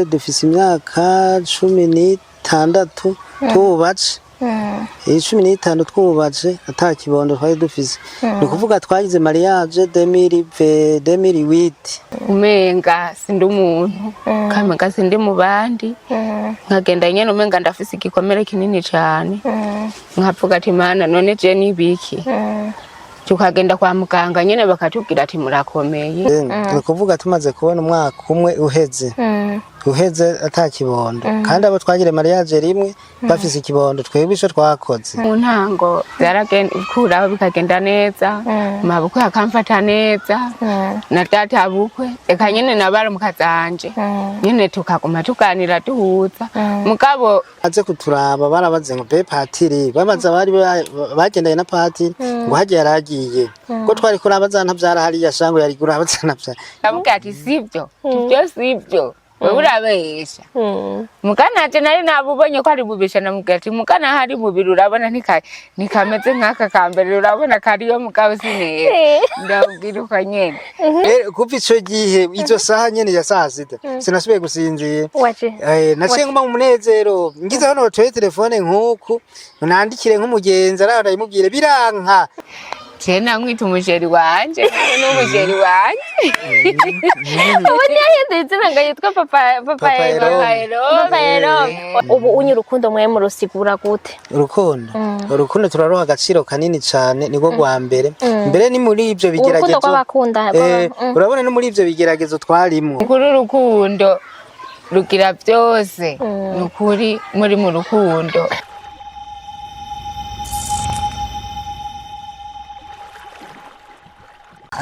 dufise imyaka 16 tubatse 15 twubatse ata kibondo twari dufise ni kuvuga twagize mariage 2008 umenga sindi umuntu kamenga sindi mu bandi nkagenda nyene umenga ndafise igikomere kinini cyane nkavuga ati mana none je nibiki tukagenda kwa muganga nyene bakatubwira ati murakomeye ni kuvuga tumaze kubona umwaka umwe uheze ata kibondo kandi abo twagire mariage rimwe bafise ikibondo twebwe ico twakoze mu ntango zaragenda kuraho bikagenda neza mabukwe akamfata neza na data bukwe eka nyene nabara mukazanje nyene tukaguma tuganira duhuza mugabo aze kuturaba barabaze ngo be patiri babaza bari bagendanye na patiri ngo haje yaragiye ko twari kurabaza ntavyara hari yashango yari kurabaza navya ndavuga ati sivyo ibyo sivyo urabesha mukana ate nari nabubonye ko ari bubesha namubwira ati mukana hari mubiri urabona nikameze nk'aka kambere urabona kariyo mugabo sinera ndabwira uko nyene kuva ico gihe izo saha nyene ya saa sita sinasubiye gusinzira naciye nguma mu munezero ngize hano toye telefone nk'uku nandikire nk'umugenzi arara imubwire biranka Chena ngwita umujeri wanje n'umujeri wanje ubundi yahindutse nanga yitwa papa ero ubu unyi urukundo mwe murusigura gute urukundo turaroha agaciro kanini cyane niko gwa mbere ni muri ivyo bigeragezo urabona no muri ivyo bigeragezo twarimo kuri urukundo rugira byose nukuri muri mu rukundo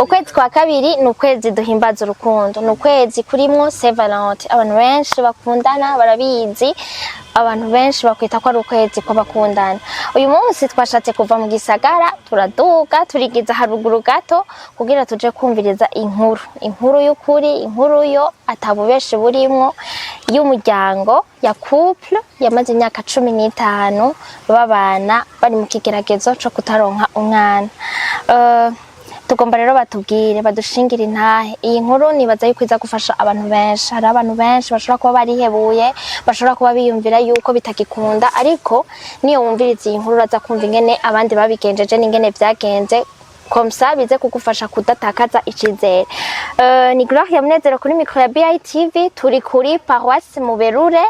ukwezi kwa kabiri ni ukwezi duhimbaza urukundo ni ukwezi kurimwo Saint Valentin abantu benshi bakundana barabizi abantu benshi bakwita ko ari ukwezi ko bakundana uyu munsi twashatse kuva mu gisagara turaduga turigiza haruguru gato kugira tuje kumviriza inkuru y'ukuri inkuru yo atabubeshi burimwo y'umuryango ya couple yamaze imyaka 15 babana bari mu kigeragezo cyo kutaronka umwana tugomba rero batubwire badushingira intahe iyi nkuru nibaza yuko iza gufasha abantu benshi hari abantu benshi bashobora kuba barihebuye bashobora kuba biyumvira yuko bitakikunda ariko niyo wumviriza iyi nkuru uraza kumva ingene abandi babigenjeje n'ingene vyagenze komsa bize kugufasha kudatakaza icizere ni Gloria Munezero kuri micro ya BITV turi kuri paroisse Muberure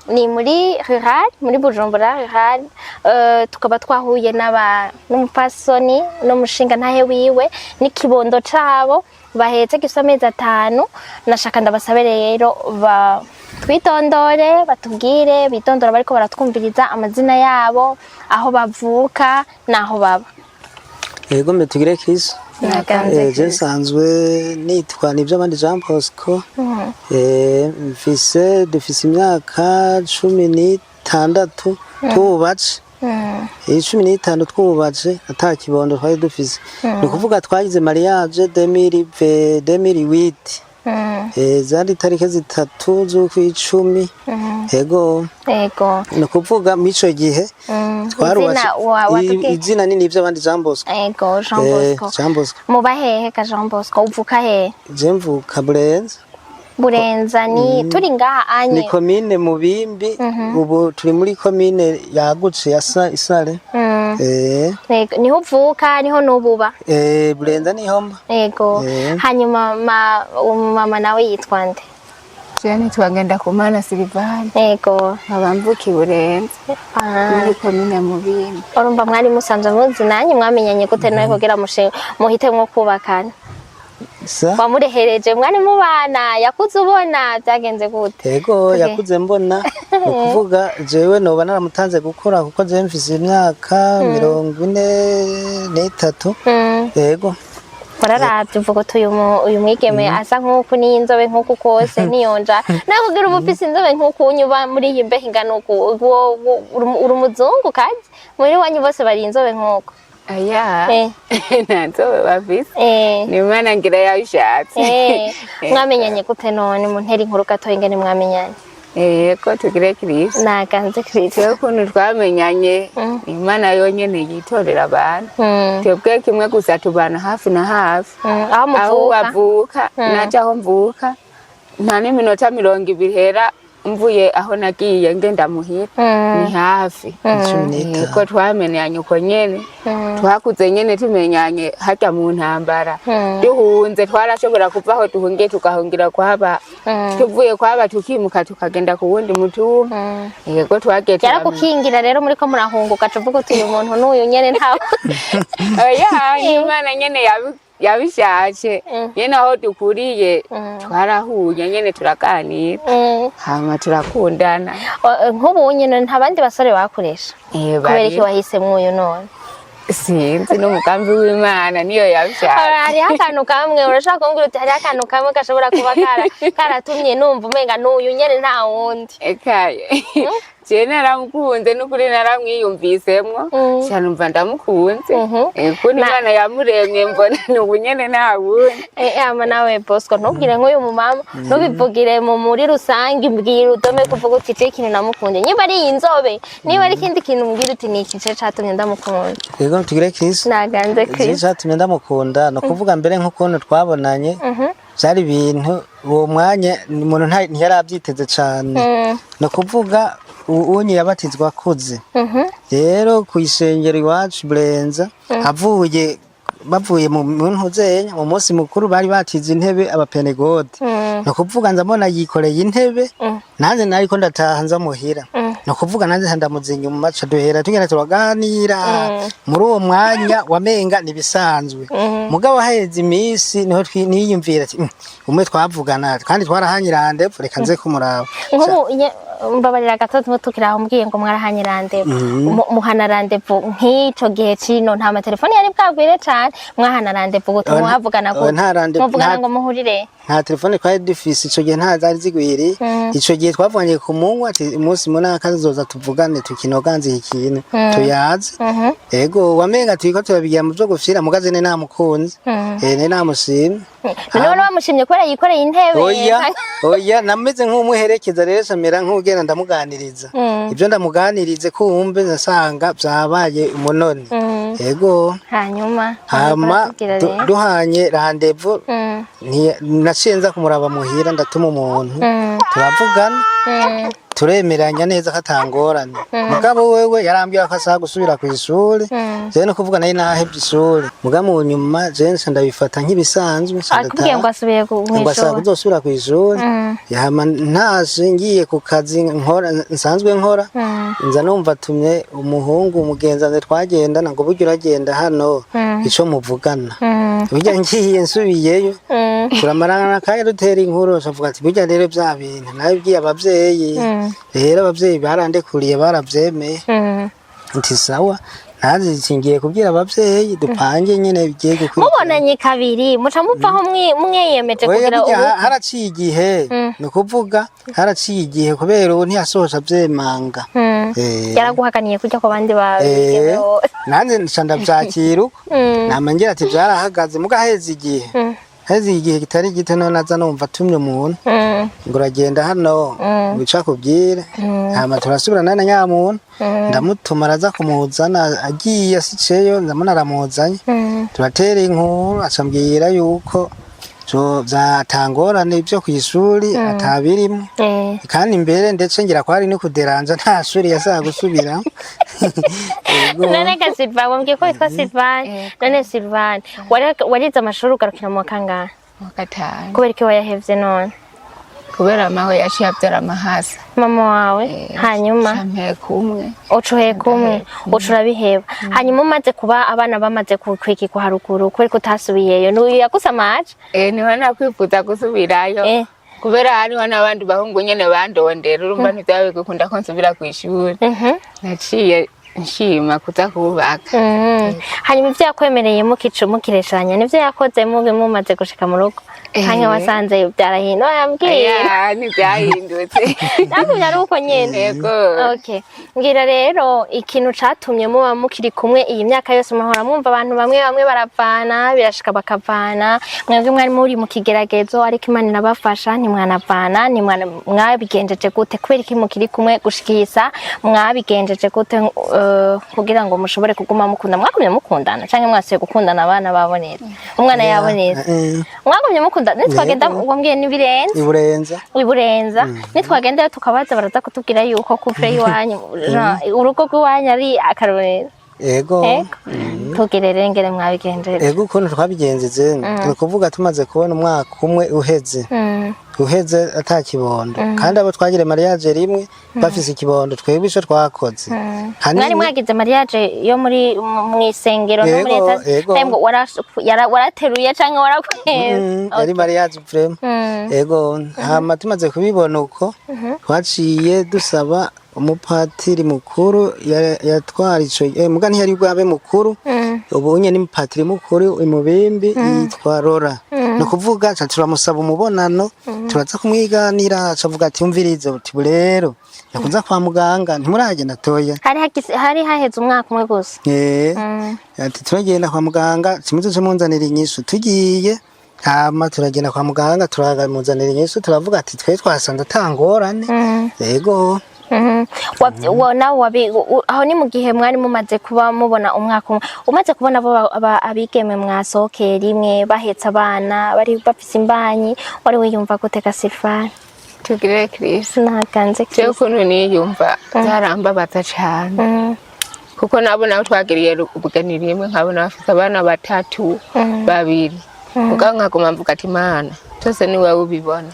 ni muri rural muri Bujumbura rural tukaba twahuye n'umupasoni no mushinga ntahe wiwe n'ikibondo cabo bahetse gisamezi 5 nashaka ndabasabe rero twitondore batubwire bitondora bariko baratwumviriza amazina yabo aho bavuka naho baba yego metugire Chris je sanzwe nitwa nivyo abandi Jean Bosco dufise imyaka 16 tubatse 15 twubatse ata kibondo twari dufise ni kuvuga twagize mariage 2008 zari tarike 3 z'ukwicumi yego ni kuvuga mico gihe twarubatse izina nini ivyo abandi Jean Bosco yego Jean Bosco mubahehe ka Jean Bosco uvuka he je mvuka Burenza ni turi ngaha anye ni commune Mubimbi ubu turi muri commune yagutse ya Isare niho uvuka niho nububa Burenza niho mba yego hanyuma mama nawe yitwa nde Jeni twagenda kumana Silvani yego abamvuki Burenza muri commune Mubimbi urumva mwari musanzwe muzi nanyi mwamenyanye gute nawe kugira muhite mwo kubakana wamurehereje mwari mubana yakuze ubona byagenze gute yego yakuze mbona ukuvuga jewe noba naramutanze gukora kuko je mfise imyaka 43 yego Wararavye uvuga uyu mwigeme asa nkuko n'inzobe nkuko kose niyonja nakugira ubufise inzobe nkuko unyuba muri iyi mbehe nganuko urumuzungu kaje muri wanyu bose bari inzobe nkuko aya nanzobe bafise ni mana ngira yashatse mwamenyanye gute none mu nteri inkuru gato ingene mwamenyanye ko tugire Kristo naganze Kristo ukuntu twamenyanye Imana yonyene yitorera abantu twebwe kimwe gusa tubana hafi na hafi aho bavuka naje aho mvuka nta n'iminota 20 hera mvuye aho nagiye ngenda muhira ni hafi ko twamenyanye uko nyene twakuze nyene tumenyanye hajya mu ntambara duhunze twarashobora kuva aho duhungiye tukahungira kwaba tuvuye kwaba tukimuka tukagenda ku wundi mutumba yego twageze yarakukingira rero muri ko murahunguka tuvuga uti uyu muntu n'uyu nyene ntawe Imana nyene yabishaje nyene aho dukuriye twarahuye nyene turaganira hama turakundana nk'ubu nyene nta bandi basore bakoresha kubera iki wahisemwo uyu none sinzi n'umugambi w'Imana niyo yabishaje hari akantu kamwe urashaka kumbwira uti hari akantu kamwe gashobora kuba karatumye numva umenga n'uyu nyene nta wundi ekaye je naramukunze n'ukuri naramwiyumvisemwo cyane umva ndamukunze kuni Imana yamuremye mbona n'ubunyene nta wundi ama nawe Bosco ntubwire nk'uyu mu mama ntubivugire mu muri rusange mbwira udome kuvuga uti cyo ikintu namukunze niba ari inzobe niba ari ikindi kintu mbwira uti ni iki cyatumye ndamukunda yego tugire Chris naganze Chris cyatumye ndamukunda no kuvuga mbere nk'ukuntu twabonanye byari ibintu uwo mwanya umuntu ntiyarabyiteze cyane no kuvuga unye yabatizwa kuze rero kuyisengera iwacu Burenza bavuye mu ntuzenya mu munsi mukuru bari batize intebe abapenegode no kuvuga nzamona yikoreye intebe nanze nariko ndataha nza muhira no kuvuga nanze ndamuzinga mu maca duhera tugenda turaganira muri uwo mwanya wamenga nibisanzwe mugabo haheze imisi niho niyumvira ati umwe twavugana kandi twarahanyirande reka nze kumuraba mbabarira gatoto tukiraho mbwiye ngo mwarahanye randevu muhana randevu nk'ico gihe cino nta matelefone yari bwagwire cyane mwahana randevu gutu mwavugana ko muvugana ngo muhurire nta telefone kwa dufise ico gihe nta zari zigwiri ico gihe twavuganye ku munwa ati umunsi munaka zoza tuvugane tukinoganze ikintu tuyaze ego wamenga twiko turabigira mu byo gufira mugaze ne namukunze ne namushimye none wamushimye kwera yikoreye intebe oya nameze nk'umuherekeza rero samera nk'ugenda ndamuganiriza ibyo ndamuganirize kumbe nasanga byabaye umunoni yego hanyuma duhanye randevu nacenza kumuraba muhira ndatuma umuntu turavugana turemeranya neza katangorane mugabo wewe yarambira ko asaba gusubira ku ishuri je no kuvuga nayo nahebye ishuri mugabo nyuma je ndabifata nk'ibisanzwe akubwiye ngo asubiye ku ishuri ngo asaba kuzosubira ku ishuri yama ntaje ngiye ku kazi nkora nsanzwe nkora nza numva tumye umuhungu umugenzane twagendana ngo buryo uragenda hano ico muvugana burya ngiye nsubiyeyo turamarana kaye dutera inkuru avuga ati burya rero bya bintu nabibwiye abavyeyi rero abavyeyi barandekuriye baravyemeye nti sawa nazi cingiye kubwira abavyeyi dupange nyene bigiye gukurikira mubonanye kabiri muca muvaho mwiyemeje kugira ubu haraciye igihe no kuvuga haraciye igihe kubera ubu ntiyasohoza vyemanga yaraguhakaniye kujya ku bandi babigeho nanze ncanda vyakira namangira ati byarahagaze mugaheza igihe hezi igihe kitari gito none aza numva tumye umuntu ngo uragenda hano bica kubwire hama turasubirana na nyamuntu ndamutuma araza kumuzana agiye asiceyo ndamuna aramuzanye turatera inkuru acambwira yuko vyatangorane ibyo kw'ishuri atabirimo kandi imbere ndetse ngira ko hari no kuderanja nta shuri yasaga gusubira none ga Silva wambwiye ko witwa Silvane none Silvane warize amashuri ugarukira mu kangahe mu gatanu kubera ko wayahevye none kubera mawe yaciye abyara amahasa mama wawe hanyuma ucuhe kumwe ucurabiheba hanyuma umaze kuba abana bamaze kwikikwa haruguru kubera ko utasubiyeyo n'uyu yagusamaje niho nakwifuza gusubirayo kubera hariho n'abandi bahungu nyene bandondera urumva ntibyawe gukunda ko nsubira ku ishuri naciye nshima kuza kubaka hanyuma ibyo yakwemereye mukireshanya nivyo yakoze mumaze gushika mu rugo hanyuma wasanze byarahindutse yambwiye ntibyahindutse ntabwo ari uko nyene yego okay ngira rero ikintu catumye muba mukiri kumwe iyi myaka yose muhora mwumva abantu bamwe baravana birashika bakavana mwebwe mwari muri mu kigeragezo ariko Imana irabafasha ntimwanavana mwabigenjeje gute kubera iki mukiri kumwe gushikisa mwabigenjeje gute kugira ngo mushobore kuguma mukunda mwakumye mukundana canke mwasuye gukundana abana babonera umwana yabonera mwakumye mukundana birakunda nitwagenda wambwiye Iburenza nitwagenda tukabaza baraza kutubwira yuko couple yiwanyu urugo rw'iwanyu ari akarorero Ego tugirere ngere mwabigenjeje Ego ukuntu twabigenjeje ni kuvuga tumaze kubona umwaka umwe uheze atakibondo kandi abo twagire mariage rimwe bafise ikibondo twebwe ico twakoze mwari mwagize mariage yo muri mwisengero no muri tembo warateruye canke warakweza ari mariage vraiment Ego hama tumaze kubibona uko twaciye dusaba umupatiri mukuru yatwara ico muga ntiyari bwabe mukuru ubu nyene ni patiri mukuru imubimbi yitwa Rora no kuvuga turamusaba umubonano turaza kumwiganira acavuga ati umvirize uti rero yakunza kwa muganga ntimuragenda toya hari haheze umwaka umwe gusa ati turagenda kwa muganga kimuzo cyo munzanira inyishu tugiye hama turagenda kwa muganga turagamuzanira inyishu turavuga ati twe twasanze atangorane yego aho ni mu gihe mwari mumaze kuba mubona umwaka umwe umaze kubona abigeme mwasohokeye rimwe bahetse abana bari bafise imbanyi wari wiyumva guteka Sylvane tugire Chris naganze cyo kuntu niyumva byarambabaza cyane kuko nabona twagiriye ubugeni rimwe nkabona bafite abana batatu babiri nkaguma mvuga ati Mana cyose ni wowe ubibona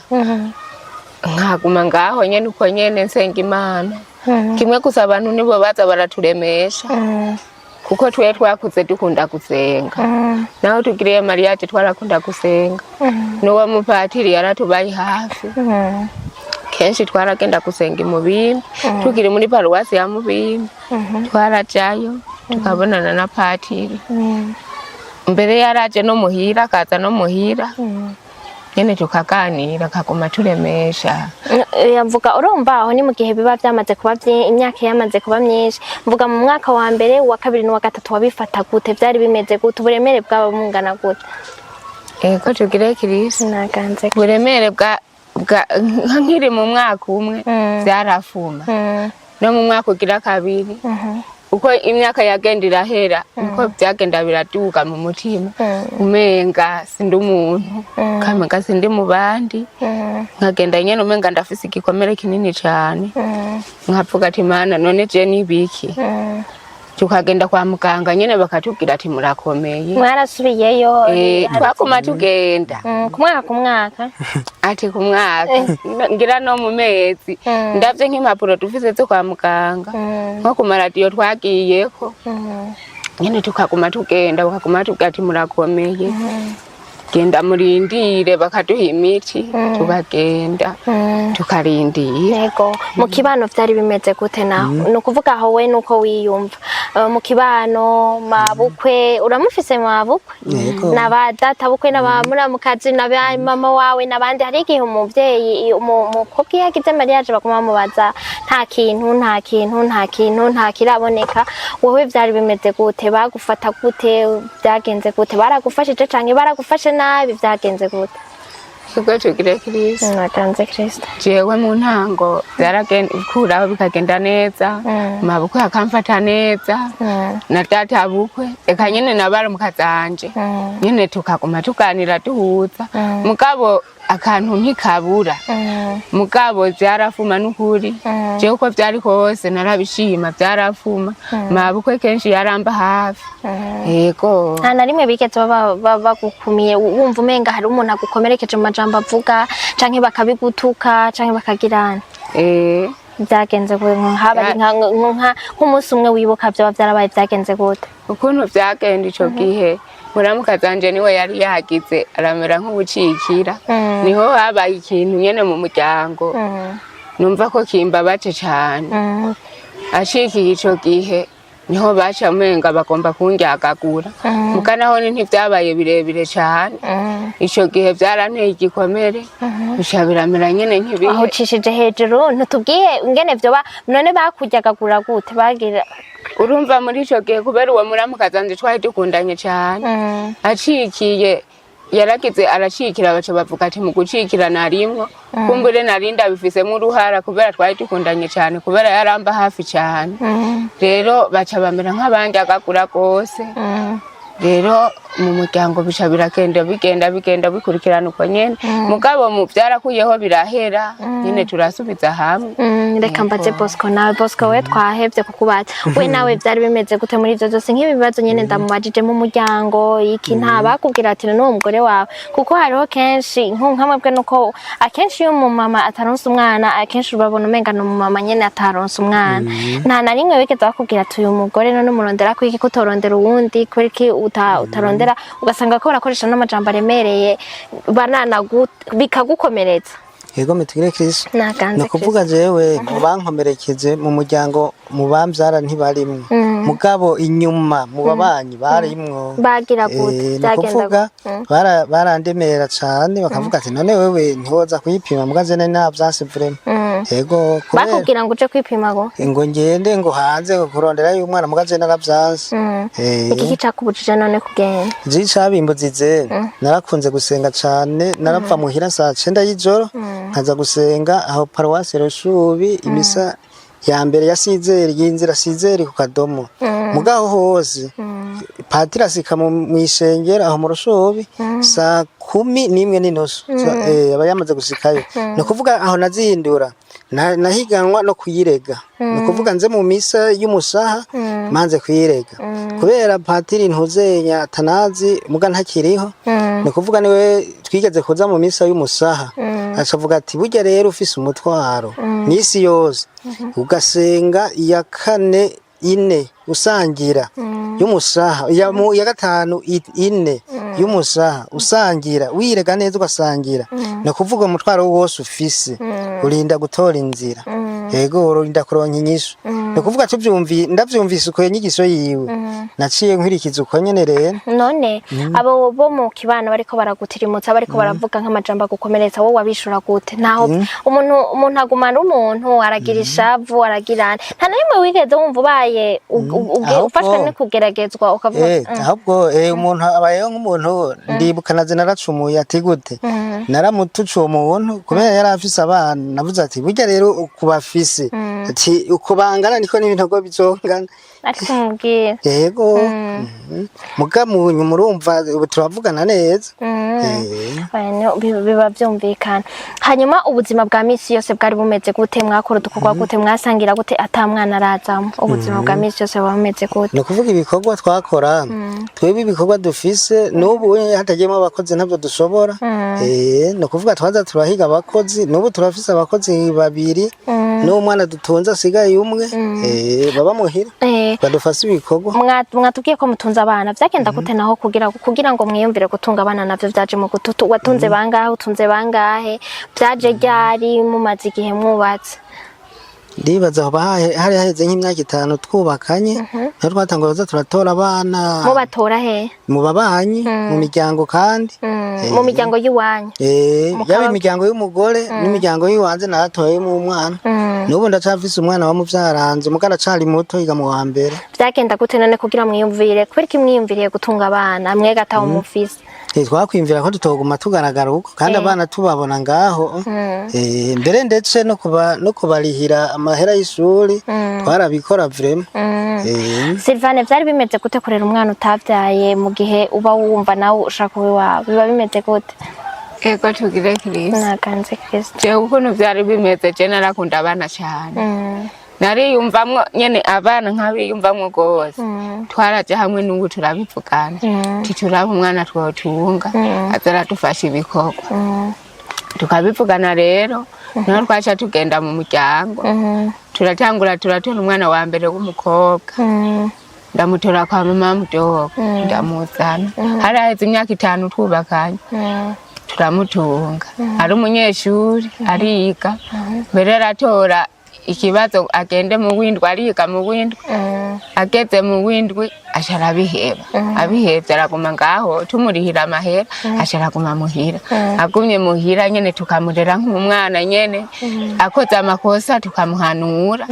nkaguma ngaho nyene uko nyene nsenga Imana kimwe gusa abantu nibo baza baraturemesha kuko twe twakuze dukunda gusenga naho tugiriye mariage twarakunda gusenga n'uwo mupatiri yaratubaye hafi kenshi twaragenda gusenga imubimbi tugire muri paruwasi ya Mubimbi twarajayo tukabonana na patiri mbere yaraje no muhira kaza no muhira nyene tukaganira kaguma turemesha yamvuga urumva aho ni mu gihe biba byamaze kuba imyaka yamaze kuba myinshi mvuga mu mwaka wa mbere wa kabiri no wa gatatu wabifata gute byari bimeze gute uburemere bwaba mungana gute ko tugire Chris naganze uburemere bwa nkiri mu mwaka umwe byarafuma no mu mwaka ugira kabiri uko imyaka yagenda irahera uko byagenda biraduga mu mutima umenga sindi umuntu kamenga sindi mu bandi nkagenda nyene umenga ndafise igikomere kinini cyane nkavuga ati Mana none je nibiki tukagenda kwa muganga nyene bakatubwira ati murakomeye mwarasubiyeyo twakoma tugenda ku mwaka ati ku mwaka ngira no mu mezi ndavye nk'impapuro dufise zo kwa muganga nko ku maradiyo twagiyeko nyene tukaguma tugenda bakaguma tubwira ati murakomeye genda murindire bakaduha imiti tukagenda tukarindira yego mu kibano vyari bimeze gute naho no kuvuga aho we nuko wiyumva mu kibano mabukwe uramufise mabukwe nabadata bukwe n'abamuramukazi n'abamama wawe nabandi hari igihe umuvyeyi umukobwa yagize mariage bakoma mubaza nta kintu kiraboneka wowe vyari bimeze gute bagufata gute byagenze gute baragufashije canke baragufashe nabi byagenze gute Suko tugire Chris naganze Chris jewe mu ntango byaragenda kuraho bikagenda neza mabukwe akamfata neza na data bukwe eka nyene nabara mukazanje nyene tukaguma tuganira duhuza mugabo akantu ntikabura mugabo byarafuma n'ukuri je uko byari hose narabishima byarafuma mabukwe kenshi yaramba hafi yego nta rimwe bigeze bagukumiye wumva umenga hari umuntu agukomerekeje mu majambo avuga canke bakabigutuka canke bakagirana byagenze gute haba nk'umunsi umwe wibuka byaba byarabaye byagenze gute ukuntu byagenda ico gihe muramukazanje niwe yari yagize aramera nk'ubucikira niho habaye ikintu nyene mu muryango numva ko kimbabaje cyane ashikiye ico gihe niho baca umenga bagomba kundyagagura mukanaho ntivyabaye birebire cyane ico gihe byaranteye igikomere bishabiramira nyene nkibihe aho cishije hejuru ntutubwiye ingene vyoba none bakuryagagura gute bagira urumva muri ico gihe kubera uwo muramukazanje twari dukundanye cyane acikiye yaragize aracikira baca bavuga ati mu gucikira narimwo kumbure narinda bifisemo uruhara kubera twari dukundanye cyane kubera yaramba hafi cyane rero baca bamera nk'abandi agakura gose rero mu muryango bica bigenda bikurikirana uko nyene mugabo mu byarakuyeho birahera nyene turasubiza hamwe. Reka mbaze Bosco nawe Bosco we twahevye kukubaza we nawe byari bimeze gute muri ivyo byose nk'ibibazo nyene ndamubajije mu muryango iki nta bakubwira ati n'uwo mugore wawe kuko hariho kenshi nkamwebwe nuko akenshi iyo umumama ataronse umwana akenshi urabona umenga n'umumama nyene ataronse umwana nta na rimwe wigeze bakubwira ati uyu mugore none umurondera ko iki kutorondera uwundi kwereki utarondera ugasanga ko barakoresha n'amajambo aremereye bikagukomeretsa. Yego mitugire Kristo no kuvuga jewe mu bankomerekeje mu muryango mu bambyara ntibarimwe mugabo inyuma mu babanyi barimwo bagira gute byagenda barandemera cyane bakavuga ati none wewe ntiwoza kuyipima mugaze navyase vrema. Yego bakubwira ngo uje kwipima go ngo ngende ngo hanze kurondera y'umwana mugaze naravyanse. Iki kicakubujije none kugenda zicabimbuzize narakunze gusenga cyane narapfa muhira saa 9 y'ijoro nkaza gusenga aho paruwasi Rushubi imisa ya mbere ya Sizeri y'inzira Sizeri ku Kadomo mugaho hose patira sika mu ishengero aho mu Rushubi saa 11:30 abayamaze gusikayo no kuvuga aho nazindura nahiganwa no kuyirega no kuvuga nze mu misa y'umusaha manze kuyirega kubera patiri ntuzenya atanazi muga ntakiriho no kuvuga niwe twigeze kuza mu misa y'umusaha acavuga ati burya rero ufise umutwaro nisi yose ugasenga iya 4 ine usangira y'umusaha ya 5 ine y'umusaha usangira wirega neza ugasangira no kuvuga umutwaro wose ufise urinda gutora inzira. Yego urinda kuronka inyishu no kuvuga ndavyumvise uko nyigisho yiwe naciye nkwirikiza uko nyene rero none abo bo mu kibana bariko baragutirimutsa bariko baravuga nk'amajambo gukomeretsa wowe wabishura gute naho umuntu agumana umuntu aragira ishavu aragira nta narimwe wigeze wumva ubaye ufashwe no kugeragezwa ukavuga ahubwo umuntu abayeho nk'umuntu ndibukanaze naracumuye ati gute naramutuca uwo muntu kubera yari afise abana navuze ati burya rero kubafise ati uko bangana niko n'ibintu go bizongana akumubwira. Yego mugamunyu murumva turavugana neza. Biba byumvikana. Hanyuma ubuzima bwa misi yose bwari bumeze gute mwakora dukorwa gute mwasangira gute atamwana arazamo ubuzima bwa misi yose bumeze gute no kuvuga ibikorwa twakora twebwe ibikorwa dufise n'ubu hatagiyemo abakozi ntabyo dushobora no kuvuga twaza turahiga abakozi n'ubu turafise abakozi babiri n'umwana dutunze asigaye umwe baba muhira badufasa ibikorwa. Mwatubwiye ko mutunze abana byagenda gute naho kugira ngo mwiyumvire gutunga abana navyo vyaje mu gututu watunze bangahe utunze bangahe byaje ryari mumaze igihe mwubatse ndibaza aho hari haheze nk'imyaka 5 twubakanye no twatanguza turatora abana mubatora he mu babanyi mu miryango kandi mu miryango y'Iwanyu yaba imiryango y'umugore n'imiryango y'Iwanze natoye mu mwana n'ubu ndacafise umwana wa muvyaranze mugana cari muto yiga mu wa mbere. Byagenda gute none kugira mwiyumvire kwereka mwiyumviriye gutunga abana mwe gataho mufise twakwimvira ko tutoguma tugaragara uko kandi abana tubabona ngaho mbere ndetse no kubarihira amahera y'ishuri twarabikora vraiment. Sylvane vyari bimeze gute kurera umwana utavyaye mu gihe uba wumva nawe ushaka uwawe biba bimeze gute? Ego tugire Kristo nakanze Kristo je ukuntu vyari bimeze je narakunda abana cyane nariyumvamwo nyene abana nkabiyumvamwo gose twaraje hamwe n'ubu turabivugana tituraba umwana twotunga azara dufasha ibikorwa tukabivugana rero naho twacha tugenda mu muryango turatangura turatora umwana wa mbere w'umukobwa ndamutora kwa mama mudogo ndamuzana haraheze imyaka 5 twubakanye turamutunga ari umunyeshuri ariga mbere aratora ikibazo agende mu windwi ariga mu windwi ageze mu windwi asharabiheba abihevye araguma ngaho tumurihira amahera asharaguma muhira agumye muhira nyene tukamurera nk'umwana nyene akoze amakosa tukamuhanura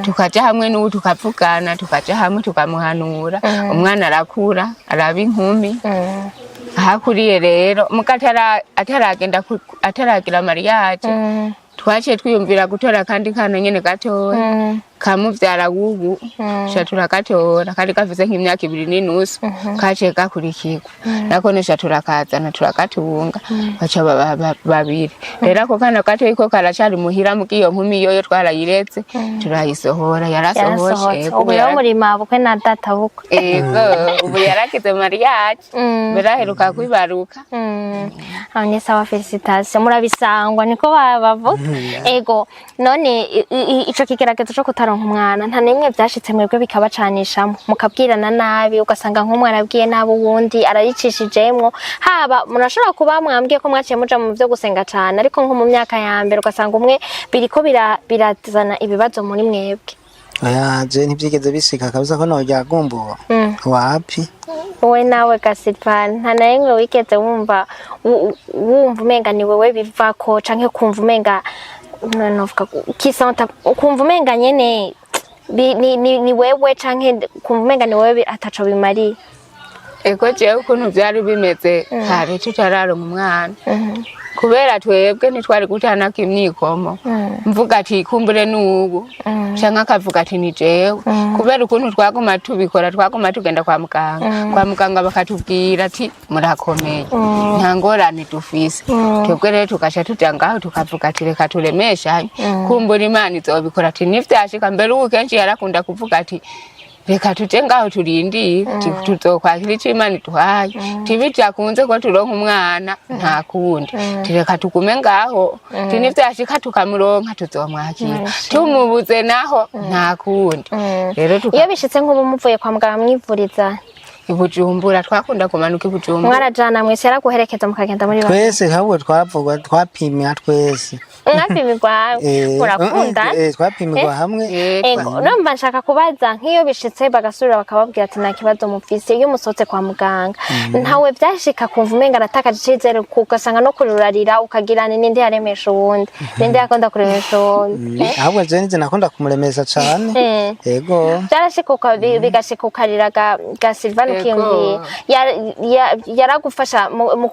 tukaja hamwe n'ubu tukavugana tukaja hamwe tukamuhanura umwana arakura araba inkumi ahakuriye rero mukatara ataragira mariage twaciye twiyumvira gutora kandi kana nyene gatoya kamuvyara wubu turakagatora kari gafise nk'imyaka 2 n'inusu kaciye gakurikirwa nako nesha turakazana turagatunga baca babiri rero ako kana gato iko karacari muhira mugiyo nkumi yoyo twarayiretse turayisohora yarasohoshe ubu yo murima bukwe na data bukwe ubu yarakize mariage beraheruka kwibaruka ni sawa felicitation murabisangwa niko bavuga ego none ico kigeragezo cyo kutaronka umwana nta nemwe byashitse mwebwe bikabacanishamo mukabwirana nabi ugasanga nk'umwana abwiye nabo wundi arayicishijemwo haba murashobora kuba mwambwiye ko mwaciye muja mu byo gusenga cyane ariko nko mu myaka ya mbere ugasanga umwe biriko birazana ibibazo muri mwebwe aya je ntibyigeze bisika kabisa ko nojya gumbuwa wapi wowe nawe Gaspard nta nayenwe wigeze wumva umenga ni wewe bivako canke kumva umenga novuga kisanta ukumva umenga nyene ni wewe canke kumva umenga ni wewe ataco bimari ego jewe ukuntu byari bimeze kare tutararonka umwana kubera twebwe ntitwari gutana kimyikomo mvuga ati kumbure nubu canke akavuga ati ni jewe kubera ukuntu twaguma tubikora twaguma tugenda kwa muganga bakatubwira ati murakomeye nta ngorane dufise twebwe rero tugasha tujangaho tukavuga ati reka turemesha kumbura Imana izobikora ati nivyashika mbere ubu kenshi yarakunda kuvuga ati reka tuje ngaho turindire tuzokwakira ico Imana ituhaye tibitakunze ko turonka umwana nta kundi reka tugume ngaho nivyashika tukamuronka tuzomwakira tumubuze naho nta kundi rero iyo bishitse nk'ubu muvuye kwa muganga mwivuriza Ibujumbura twakunda kumanuka Ibujumbura mwarajana mwese yaraguherekeza mukagenda muri twese ahubwo twavuga twapimya twese mwapimirwa urakunda twapimirwa hamwe numva nshaka kubaza nk'iyo bishitse bagasubira bakababwira ati nta kibazo mufise iyo musohotse kwa muganga ntawe byashika kumva umenga aratakaje icizere ugasanga no kururarira ukagirana n'indi yaremesha uwundi n'indi yakunda kuremesha uwundi ahubwo je nije nakunda kumuremesha cane yego byarashika bigashika ukarira ga Silvano Kiyumbi yaragufasha mu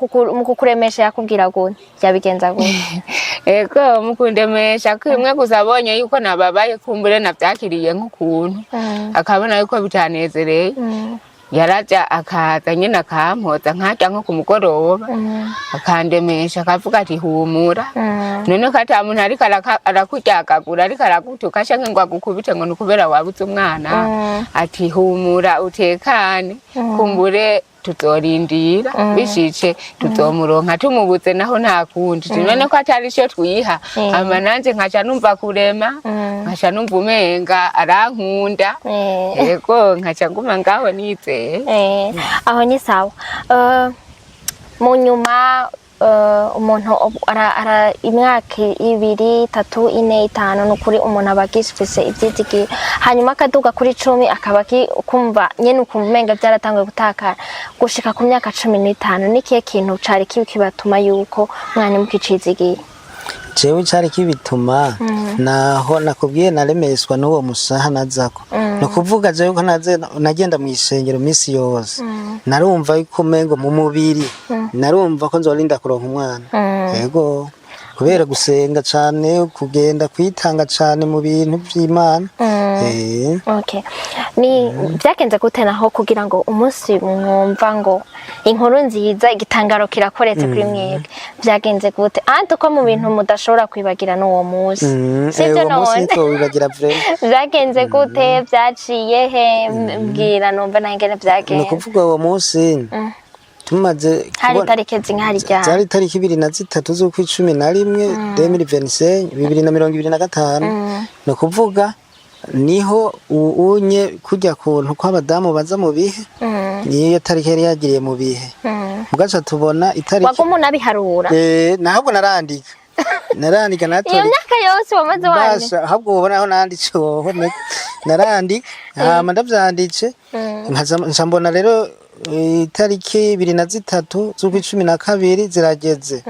kukuremesha yakubwira gute yabigenza gute ego mukundemesha kimwe kuzabonye yuko nababaye kumbure navyakiriye nk'ukuntu akabona yuko bitanezereye yaraja akaza nyene akampoza nkaja nko ku mugoroba akandemesha akavuga ati humura none kata muntu ariko arakuryagagura ariko aragutuka canke ngo agukubite ngo nukubera wabuze umwana ati humura utekane kumbure tuzorindira bishice tuzomuronka tumubuze naho nta kundi none ko atari cyo twiha ama nanje nkaca numva kurema nkaca numva umenga arankunda yego nkaca nguma ngaho nize aho ni sawa mu nyuma umuntu ara imyaka 2, 3, 4, 5 nukuri umuntu abagifise ivyizigi hanyuma akaduga kuri 10 akaba kumva nyene ukumva umenga byaratanguye gutakara gushika ku myaka 15 nikiye kintu cari kibatuma yuko mwana mukicizigiye jewe cari kibituma naho nakubwiye naremeswa n'uwo musaha nazako no kuvuga jewe ko nagenda mu isengero misi yose narumva yuko mengo mu mubiri narumva ko nzorinda kuronka umwana yego kubera gusenga cane kugenda kwitanga cane mu bintu by'Imana okay ni byakenze gute naho kugira ngo umunsi mwumva ngo inkuru nziza igitangaro kirakoretse kuri mwebwe byagenze gute anto ko mu bintu mudashobora kwibagira n'uwo munsi sivyo none byagenze gute byaciye he mbwira numva nangene byagenze no kuvuga uwo munsi tumaze hari tarike zinhari cyane zari tariki 23 z'ukwicumi 2025 no kuvuga niho unye kujya kuntu kw'abadamu baza mu bihe niyo tariki yari yagiriye mu bihe mugaca tubona itariki wagumuna biharura nahubwo narandika nato iyo myaka yose wamaze wanye basha ahubwo ubona aho nanditse wowe narandika hama ndavyanditse nkaza mbona rero itariki 23 z'ukwicumi zirageze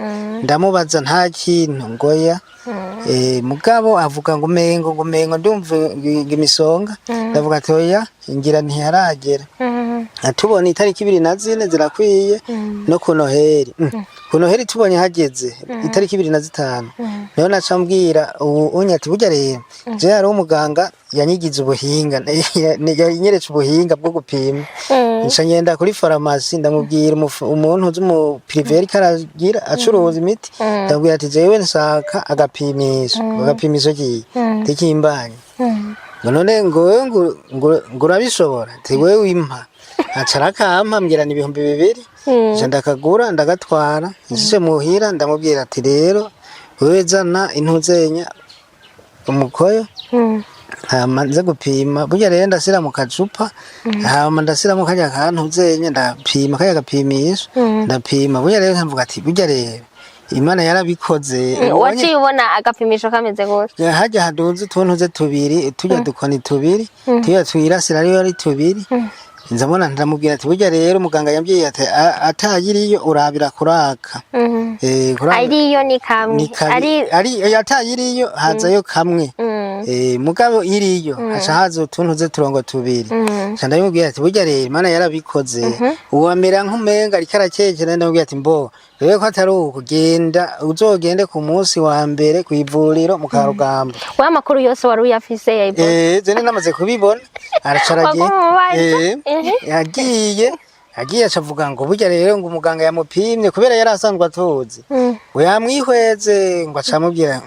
ndamubaza nta kintu ngoya mugabo avuga ngo mengo ndumva imisonga ndavuga ati oya ngira ntiyaragera atubona itariki 24 zirakwiye no ku Noheri tubonye hageze itariki 25 rero nacambwira unyati burya rero je hari umuganga yanyigize ubuhinga yanyeretse ubuhinga bwo gupima nca ngenda kuri farumasi ndamubwira umuntu uzi mu privé karagira acuruza imiti ndabwira ati jewe nsaka agapimisho tikimbanye none ngo urabishobora ati wewe wimpa acarampa mbwira ni 200 nca ndakagura ndagatwara nshije muhira ndamubwira ati rero wewe zana intuzenya umukoyo hama nze gupima burya rero ndasira mu kacupa hama ndasira mu kanya kantu uzenya ndapima kaya gapimisha ndapima burya rero nkavuga ati burya rero Imana yarabikoze waciye ubona agapimisho kameze gute hajya haduze tuntuze tubiri tujya dukoni tubiri tuya twirasira ari tubiri nzabona ndamubwira ati burya rero muganga yambwiye ati atayiriyo urabira kuraka ariyo ni kamwe ari atayiriyo hazayo kamwe mugabo iriyo haca hazo tuntuze turongo tubiri ndamubwira ati burya rero Imana yarabikoze uwamera nk'umenga ariko arakekera ndamubwira ati mbo rero ko atari ukugenda uzogende ku munsi wa mbere ku ivuriro mu Karugamba wa makuru yose wari uyafise yaibo zene namaze kubibona aracaragiye yagiye acavuga ngo burya rero ngo umuganga yamupimye kubera yari asanzwe atuzi we yamwihweze ngo acamubwira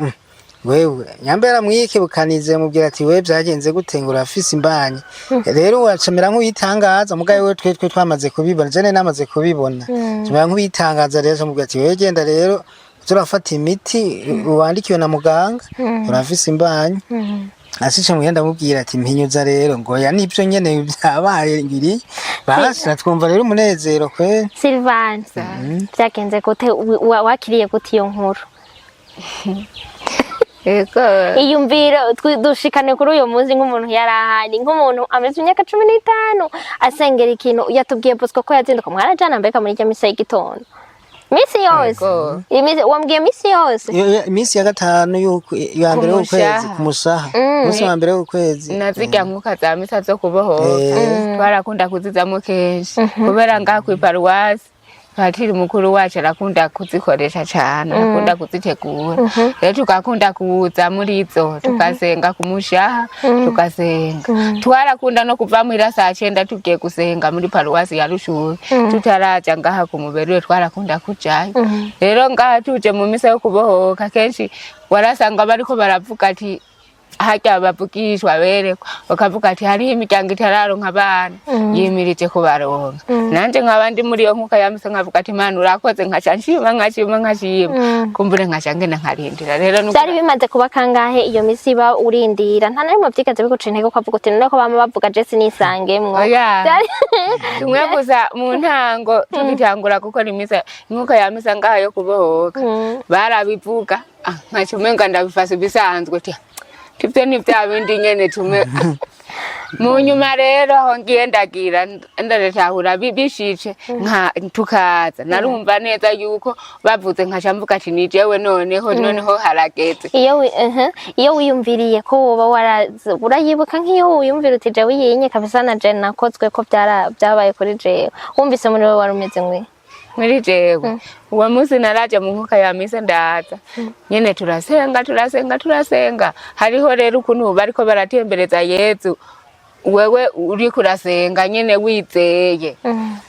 wewe nyambera mwikibukanize mubwira ati we byagenze gute ngo urafise imbanye rero wacamera nk'uyitangaza mugaye we twe twamaze kubibona jene namaze kubibona cumera nk'uyitangaza rero mubwira ati we genda rero turafata imiti uwandikiwe na muganga urafise imbanye asice mugenda mubwira ati mpinyuza rero ngo ya nibyo nyene byabaye ngiri basi twumva rero umunezero kwe Sylvain byagenze gute wakiriye gute iyo nkuru iyumvira dushikane kuri uyo munsi nk'umuntu yarahani nk'umuntu ameze imyaka 15 asengera ikintu yatubwiye Bosco ko yazinduka mwarajana mbeka muri rya misa y'igitondo misi yose wambwiye misi yose misi ya gatanu yuko ya mbere y'ukwezi ku musaha musi wa mbere y'ukwezi nazirya nkuka za misa zo kubohoka twarakunda kuzizamo kenshi kubera ngaha ku paruwasi Patiri mukuru wacu arakunda kuzikoresha cyane akunda kuzitegura rero tukakunda kuza muri izo tukasenga kumushaha tukasenga twarakunda no kuva mu saa 9 tugiye gusenga muri paruwasi ya Rushuru tutaraja ngaha ku Muberure twarakunda kujayo rero ngaha tuje mu misa yo kubohoka kenshi warasanga bariko baravuga ati hajya bavugishwa berekwa bakavuga ati hari imiryango itararonka abana yimirije kubaronka nanje nk'abandi muri yo nkuka yamisa nkavuga ati Mana urakoze nkashima kumbure nkashangena nkarindira rero byari bimaze kuba kangahe iyo misiba urindira nta nari mu byikaze bikuce intege ukavuga uti none ko bama bavuga Jesse nisangemwo tumwe gusa mu ntango tugitangura gukora imisa nkuka yamisa ngaha yo kubohoka barabivuga nkacumenga ndabifasa bisanzwe Tipte ni bya bindi nyene tume mu nyuma rero aho ngiye ndagira ndaretahura bibishice nka tukaza narumva neza yuko bavuze nkashamvuka ati ni jewe noneho harageze iyo wiyumviriye ko woba urayibuka nk'iyo wiyumvira uti jewe yinye kabisa na je nakozwe ko byabaye kuri jewe wumvise muri we warumeze ngwe muri jewe uwo munsi naraje mu nkuka ya misa ndaza nyene turasenga hariho rero ukuntu bariko baratembereza Yezu wewe uri kurasenga nyene wizeye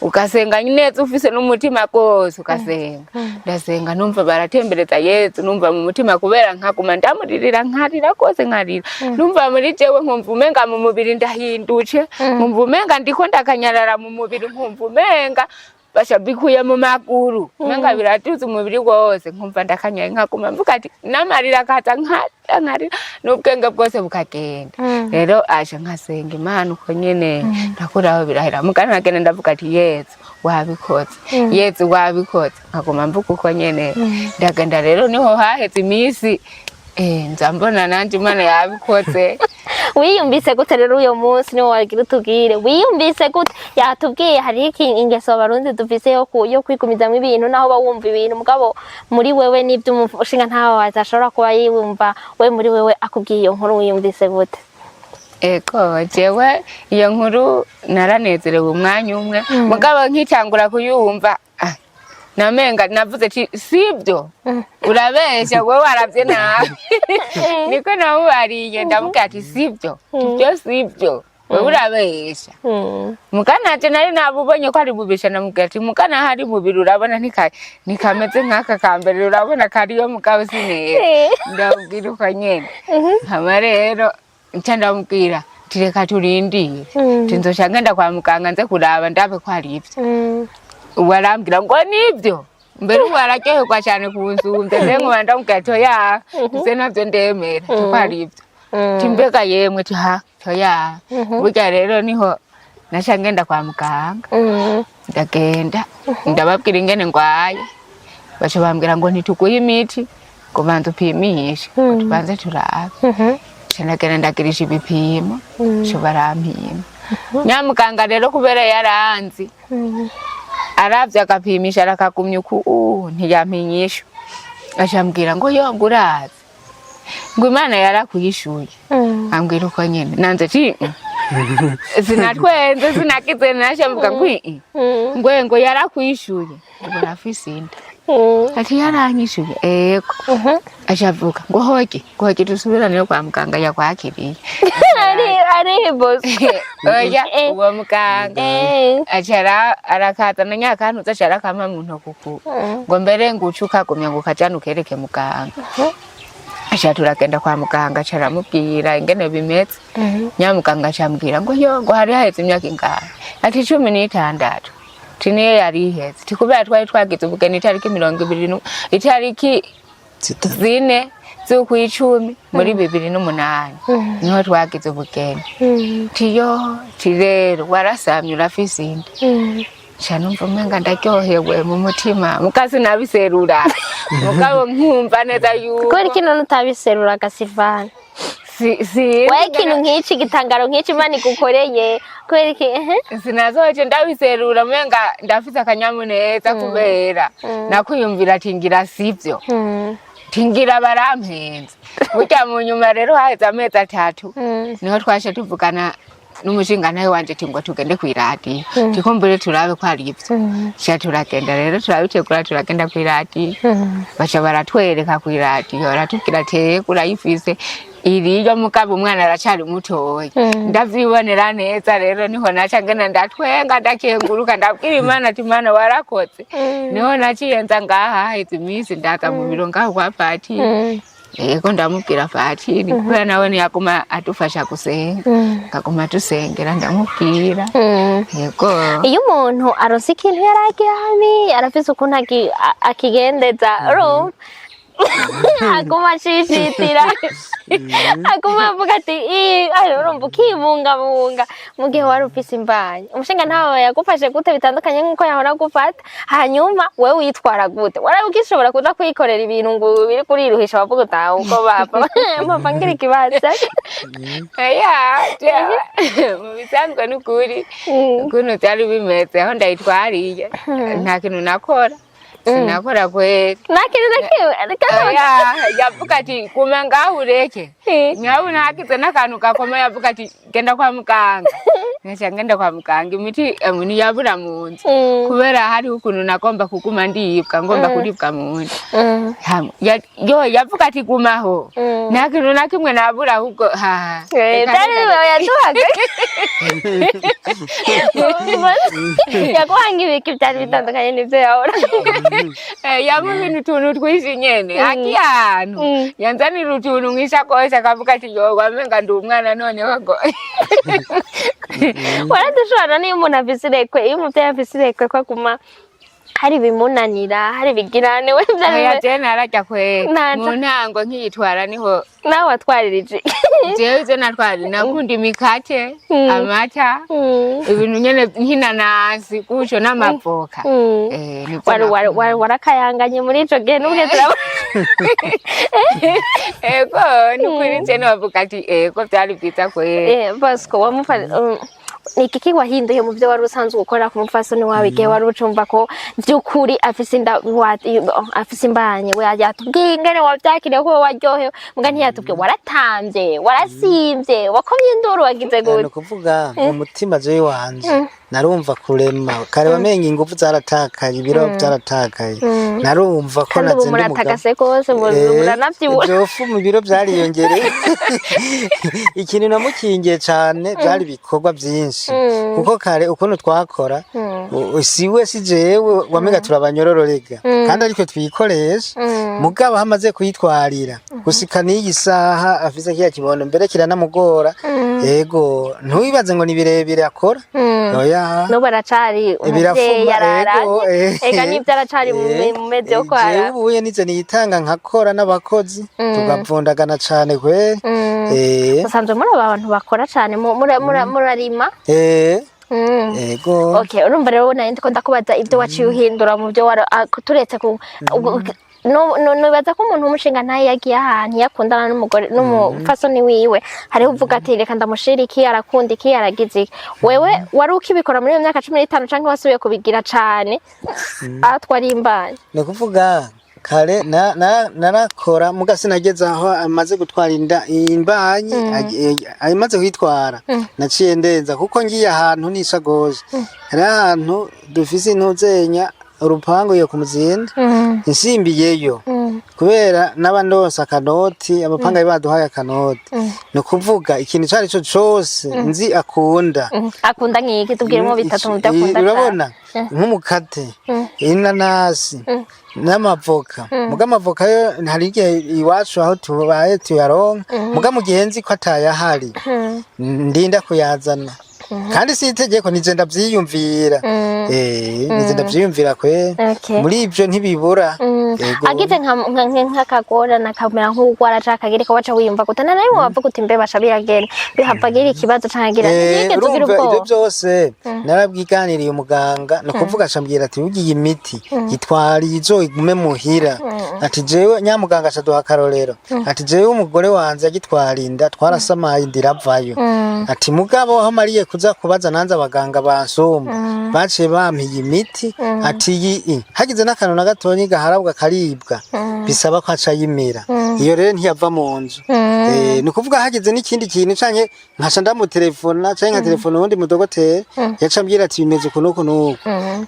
ukasenga neza ufise n'umutima gose ukasenga ndasenga numva baratembereza Yezu numva mu mutima kubera nkaguma ndamuririra nkarira gose nkarira numva muri jewe nkumva umenga mu mubiri ndahinduce nkumva umenga ndiko ndakanyarara mu mubiri nkumva umenga bashabikuye mu maguru menga biratuze umubiri wose nkumva ndakanyaye nkaguma mvuga ati namarira kaza nkarira n'ubwenge bwose bukagenda rero aje nkasenga Imana uko nyene ndakuraho birahera mugana nagenda ndavuga ati Yezu wabikoze nkaguma mvuga uko nyene ndagenda rero niho haheze imisi nzambona nanje Imana yabikoze wiyumvise gute rero uyo munsi niwo wagira utubwire wiyumvise gute yatubwiye hari iki ingeso abarundi dufise yo kwigumizamwe ibintu naho bawumva ibintu mugabo muri wewe nibyo umushinga ntaho wazashobora kuba yiyumva we muri wewe akubwiye iyo nkuru wiyumvise gute jewe iyo nkuru naranezerewe umwanya umwe mugabo nkitangura kuyumva namenga navuze ati sibyo urabesha wewe waravye nabi niko namubariye ndamubwira ati sibyo ibyo sibyo wewe urabesha mukanaje nari nabubonye ko ari bubesha namubwira ati mukana hari mubiri urabona nikameze nk'aka kambere urabona kariyo mugabo sinera ndabwira uko nyene hama rero nca ndamubwira tireka turindire tinzosha ngenda kwa muganga nze kuraba ndabe ko ari ivyo warambwira ngo nibyo mbere wararyoherwa cyane kunzumva ndengo bandamubwira ati oya ise navyo ndemera ko ari ivyo timbega yemwe ati ha oya burya rero niho naca ngenda kwa muganga ndagenda ndababwira ingene ngwaye baca bambwira ngo ntituguhe imiti ngo banza upimishe ngo tubanze turabe nagenda ndagirisha ibipimo cyo barampima nyamuganga rero kubera yaranzi aravye agapimisha arakagumya uku ntiyampinyisha acambwira ngo yo ngurazi ngo Imana yarakuyishuye ambwira uko nyene nanze ti sinatwenze sinakize nashambuka ngo yarakuyishuye ngo nafise inda ati yaranyishuye ego achavuka ngo hoki tusubirane kwa muganga yakwakiriye ari boss oya uwo muganga achara arakata nanyakanu zachara kama muntu kuku ngo mbere ngucuka kumya ngukajana ukereke muganga turagenda kwa muganga caramubwira ingene bimeze nyamuganga acambwira ngo yo ngo hari haheze imyaka ingana ati 16 tiniye yari iheze tikubera twari twagize ubugeni itariki 20 itariki 4 z'ukwicumi muri 2008 niho twagize ubugeni tiyo tirero warasamye urafise inda chanumva menga ndaryohewe mu mutima mukasi nabiserura mugabo nkumva neza yuko ko kino nutabiserura gasivana wewe kintu nk'iki gitangaro nk'iki mani gukoreye kwereke sinazoje ndabiserura menga ndafise akanyamuneza kubera nakuyumvira ati ngira sivyo tingira barampenze burya mu nyuma rero haheze amezi 3 niho twashe tuvugana n'umushinga nawe wanje tingwa tugende kwiradi tikumbure turabe ko ari ivyo sha turagenda rero turabitegura turagenda kwiradi bacha baratwereka kwiradi baratubwira ati kurayifise iriyo mugabo umwana aracari mutoya ndavyibonera neza rero niho naca ngena ndatwenga ndakenguruka ndabwira Imana ati Imana warakoze niho naciyenza ngaha haheze imisi ndaza mu biro ngaho kwa Pati ego ndamubwira Pati ni kubera nawe ntiyaguma atufasha gusenga ngaguma tusengera ndamubwira yego iyo umuntu aronse ikintu yaragihami arafise ukuntu akigendeza aguma shishitira aguma avuga ati urumva ukibungabunga mu gihe wari ufise imbanyi umushinga ntawe yagufashe gute bitandukanye nk'uko yahora gufata hanyuma wewe witwara gute warabe ukishobora kuza kwikorera ibintu ngo biri kuriruhisha bavuga utawe uko bapfa ngira ikibazo mu bisanzwe n'ukuri ukuntu byari bimeze aho ndayitwariye nta kintu nakora sinakora kweli nakiri yavuga ati kuma ngaho ureke nyawe nakize n'akantu gakoma yavuga ati genda kwa muganga nca ngenda kwa muganga imiti ni yabura mu nzu kubera hari ukuntu nagomba kuguma ndibwa ngomba kuribwa mu nzu yo yavuga ati gumaho nta kintu na kimwe nabura ahubwo yaguhanga ibiki byari bitandukanye n'ibyo yahora yamuha utuntu twinshi nyene akiyanu yanzanira utuntu nk'ishakoshi akavuga ati yo wamenga ndi umwana noneho ngo waradushobora niyo umuntu afise irekwe iyo umuvyeyi afise irekwe ko aguma hari bimunanira hari bigirane we byari narajya kwe mu ntango nkiyitwara niho nawe watwaririje jewe ivyo natwari nakunda imikate amata ibintu nyene nk'inanasi kuco n'amavoka warakayanganye muri ico gihe n'ubwe turabona ego nukuri nje navuga ati ego byari byiza kwe Bosco niki ki wahinduye mu byo wari usanzwe gukora ku mufasoni wawe igihe wari ucumva ko by'ukuri afise inda afise imbanye we yatubwiye ingene wabyakiriye ko waryohewe muga ntiyatubwiye waratamvye warasimvye wakomye induru wagize gute kuvuga mu mutima je wanje narumva kurema kare bamenye ingufu zaratakaye ibiro byaratakaye narumva ko naze muratagase kose muranavyibuka byofu mu biro byariyongereye ikintu namukingiye cyane byari bikorwa byinshi kuko kare ukuntu twakora siwe si jewe wamenga turabanyorororega kandi ariko twikoresha mugabo hamaze kuyitwarira gusika n'iyi saha afise kiya kibondo mbere kiranamugora yego ntubibaze ngo ni birebire akora oya no baracari umuvyeyi yararanye ega nivyo aracari mu mezi yo kwara ubuye nize niyitanga nkakora n'abakozi tugavundagana cane kwe musanzwe muri abantu bakora cane murarima Ego. Okay, urumva rero nari ko ndakubaza ibyo waciye uhindura mu byo turetse ku no baza ko umuntu umushinga ntaye yagiye ahantu yakundana n'umugore n'umufasoni wiwe hariho uvuga ati reka ndamushiriki arakunda iki aragize wewe wari ukibikora muri iyo myaka 15 canke wasubiye kubigira cane atwari imbanye ni kuvuga kare narakora mugasi nageze aho amaze gutwara imbanyi amaze kwitwara naciye ndenza kuko ngiye ahantu nishagoje hari ahantu dufise intuzenya urupango yo kumuzinda insimbiyeyo kubera n'abandose akanoti abapanga baduhaye akanoti no kuvuga ikintu cyari cyo cyose nzi akunda nk'iki tubwiremo bitatu mu byakunda urabona nk'umukate inanasi n'amavoka muga amavoka yo hari igihe iwacu aho tubaye tuyaronka muga mu gihe nzi ko atayahari ndinda kuyazana kandi si itegeko nije ndavyiyumvira nije ndavyiyumvira kwe muri ibyo ntibibura agize nk'akagora nakamera nk'ugwara cakagira ko waca wiyumva gutana nayo wavuga uti mbe basha biragenda bihapagira ikibazo cangira nige tugira ubwo ibyo byose narabwiganiriye umuganga no kuvuga acambwira ati ugiye imiti itwari izo igume muhira ati jewe nyamuganga acaduha karorero ati jewe umugore wanje agitwarinda twarasamaye indiravayo ati mugabo aho mariye kuza kubaza nanze abaganga bansoma baciye bampiye imiti ati hagize n'akantu na gatonyi gaharabwa karibwa bisaba ko aca yimira iyo rero ntiyava mu nzu ni kuvuga hagize n'ikindi kintu canke nkasha ndamutelefona canke nka telefone wundi mudogoteri yacambwira ati bimeze kunuko nuko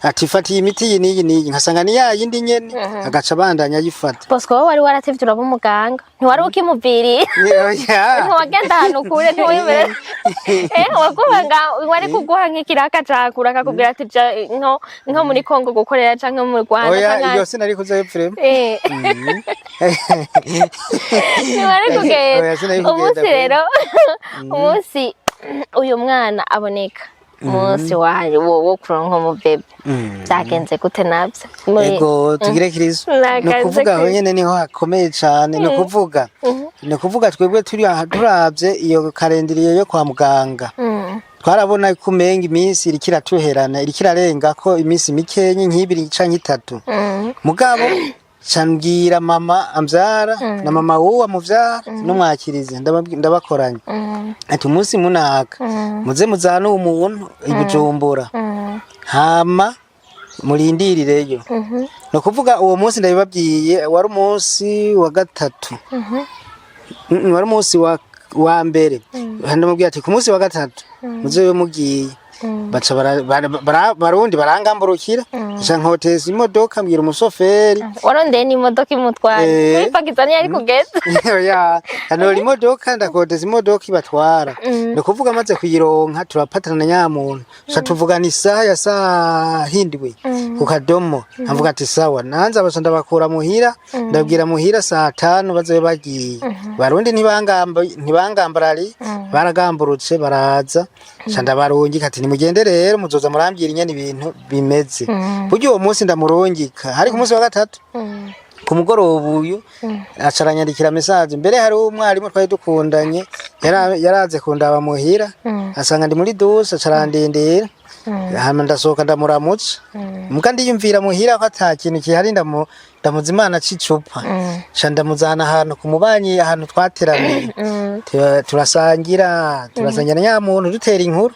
ati fata iyi miti iyi niyi nkasanga ni ya yindi nyene agaca bandanya yifata Bosco wari warativye uraba umuganga ntiwari ukimuviriye ntiwagenda ahantu kure ntiwibere wakubanga wari kuguha nk'ikiraka cakura akakubwira ati nko muri Kongo gukorera canke mu Rwanda oya iyo sinari kuza hepfrem ntiwari kugenda umunsi rero umunsi uyu mwana aboneka umunsi waje wo kuronka mu bebe byagenze gute nabyo ego tugire kirizo no kuvuga aho nyene niho hakomeye cyane no kuvuga twebwe turavye iyo kalendriye yo kwa muganga twarabona kumenga iminsi irikira tuherana irikirarenga ko iminsi mikenye nk'ibiri canke 3 mugabo cangira mama amvyara na mama wowe muvyara n'umwakirize ndabakoranye ati umunsi munaka muze muzana umuntu ibujumbura hama murindirireyo no kuvuga uwo munsi ndabibabwiye wari umunsi wa gatatu wari umunsi wa mbere ndamubwiye ati ku munsi wa gatatu muze mugiye baca barundi barangamburukira canke hotezi imodoka mbwira umusoferi warondeye n'imodoka imutwara wipakizanye yari kugeza oya hano imodoka ndakoteza imodoka ibatwara no kuvuga maze kuyironka turapatana na nyamuntu tuvugana isaha ya saa hindwi ku kadomo avuga ati sawa nanza basha ndabakura muhira ndabwira muhira saa 5 bazobe bagiye barundi ntibangambarari baragamburutse baraza ndabarungika ati nimugende rero muzoza murambwira inyene ibintu bimeze buryo uwo munsi ndamurungika hari ku munsi wa gatatu ku mugoroba uyu acaranyandikira message mbere hari umwarimu twari dukundanye yaraze kundaba muhira asanga ndi muri duse acarandendera hama ndasohoka ndamuramutsa muka ndiyumvira muhira ko atakintu kihari ndamuzimana cicupa ndamuzana ahantu kumubanyi ahantu twateraniye turasangira nyamuntu dutera inkuru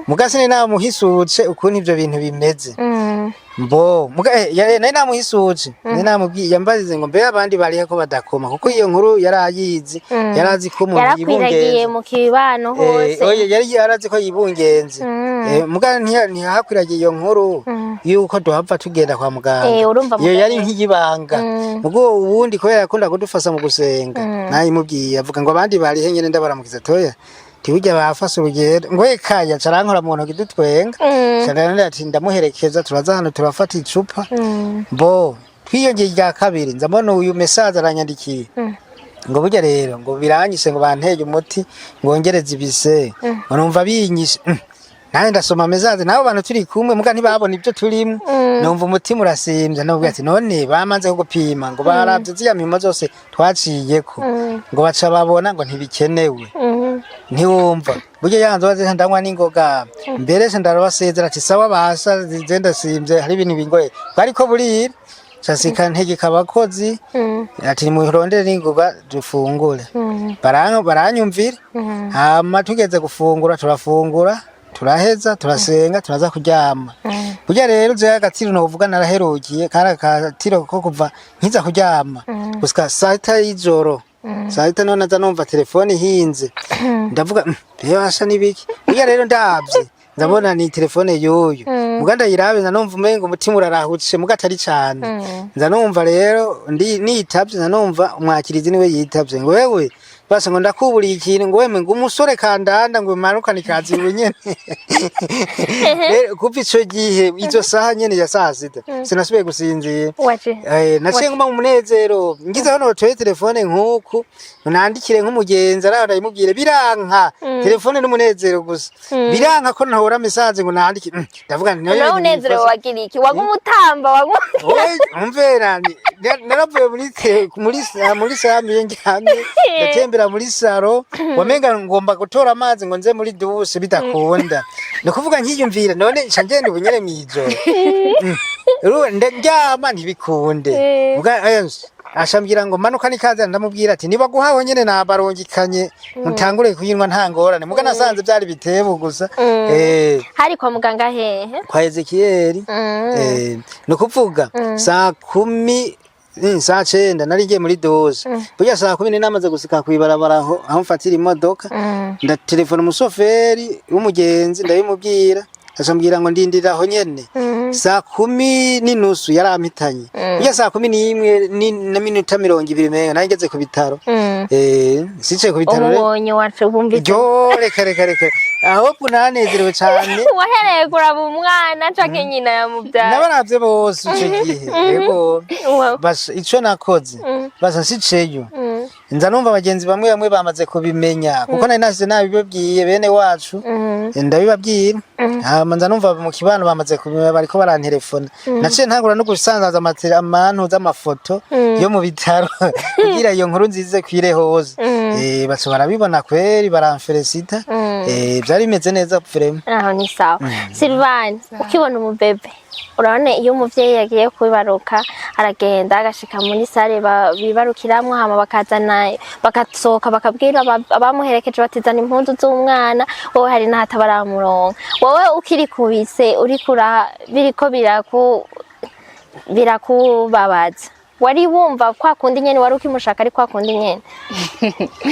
mugasine namuhisutse ukuntu ivyo bintu bimeze mbo nari namuhisuje nari namubwiye yambazize ngo mbe abandi bari ko badakoma kuko iyo nkuru yarayizi yarazi ko mu yibungenze mu kibano hose yari yarazi ko yibungenze muga ntihakwiragiye iyo nkuru yuko duhapfa tugenda kwa muganga iyo yari nk'igibanga mugo ubundi ko yakunda kudufasa mu gusenga nayimubwiye avuga ngo abandi bari henyene ndabaramukiza toya tiwijya bafasa urugero ngo ekaya carankora mu ntoki dutwenga cyane ati ndamuherekeza turaza hano turafata icupa bo twiyongeye rya kabiri nzabona uyu message aranyandikiye ngo burya rero ngo biranyise ngo banteye umuti ngo ngereze ibise ngo numva binyishe nawe ndasoma message nabo bantu turi kumwe muga ntibabona ibyo turimo numva umutima urasimvye nabwo ati none bamanze kugupima ngo baravye ziya mimo zose twaciyeko ngo baca babona ngo ntibikenewe ntiwumva burya yanze waze ndanywa n'ingoga mbere se ndarabasezera ati sawa basa zigenda simvye hari ibintu bingoye ariko burira cyasika ntegeka abakozi ati muhirondere n'ingoga dufungure baranyumvira hama tugeze gufungura turafungura turaheza turasenga turaza kuryama burya rero je agatiro no kuvuga naraherukiye kara agatiro ko kuva nkiza kuryama gusa saa y'ijoro saa none naza numva telefone hinze ndavuga rero asa nibiki burya rero ndabye ndabona ni telefone yoyo muganda yirabe nanumva umengo umutima urarahutse mugatari cyane nzanumva rero nitavye nanumva umwakirizi niwe yitavye ngo wewe basa ngo ndakuburiye ikintu ngo weme ngo umusore kandanda ngo marukane kazi nyene kuva ico gihe izo saha nyene ya saa sita sinasubiye gusinzira naciye nguma mu munezero ngize hano toye telefone nkuku nandikire nk'umugenzi arara imubwire biranka telefone n'umunezero gusa biranka ko nahora message ngo nandikire ndavuga nti nawe unezero wagiriki wagumutamba umvera naravuye muri samiye njyamye ndatembera muri saro wamenga ngomba gutora amazi ngo nze muri duse bidakunda no kuvuga nkiyumvira none ncangende ubunyere mwijoro ndyama ntibikunde ashambira ngo manuka nikaza ndamubwira ati niba guhaho nyene nabarongikanye mutangure kuyinwa ntangorane muga nasanze byari bitebo gusa hari kwa muganga hehe kwa Ezekiel no kuvuga saa 10 saa 9 narigiye muri doze burya saa 10 namaze gusika kwibarabara aho mfatira imodoka nda telefone umusoferi w'umugenzi ndabimubwira ashambira ngo ndindira aho nyene saa 10:30 yarampitanye burya saa 11 na minota 20 menga nageze ku bitaro sice ku bitaro ubonye wacu bumvise yo reka aho punanezerewe cyane wahereye kuraba umwana canke nyina yamubyara nabaravye bose ico gihe yego bas ico nakoze basa siceyo nza numva abagenzi bamwe bamaze kubimenya kuko nari nasize nabibabwiye bene wacu ndabibabwira nza numva mu kibano bamaze kubimenya bariko barantelefona naciye ntangura no gusanzaza amantu z'amafoto yo mu bitaro kugira iyo nkuru nzize kwire hose baso barabibona kweri baramfelicita byari bimeze neza vraiment aho ni sawa Sylvain ukibona umubebe urabone iyo umuvyeyi yagiye kwibaruka aragenda agashika muri sare bibarukiramwe hama bakazana bakasohoka bakabwira abamuherekeje batizana impundu z'umwana wowe hari n'ahatabaramuronka wowe ukiri kubise uri kura biriko birakubabaza wari wumva kwa kundi nyene wari ukimushaka ari kwa kundi nyene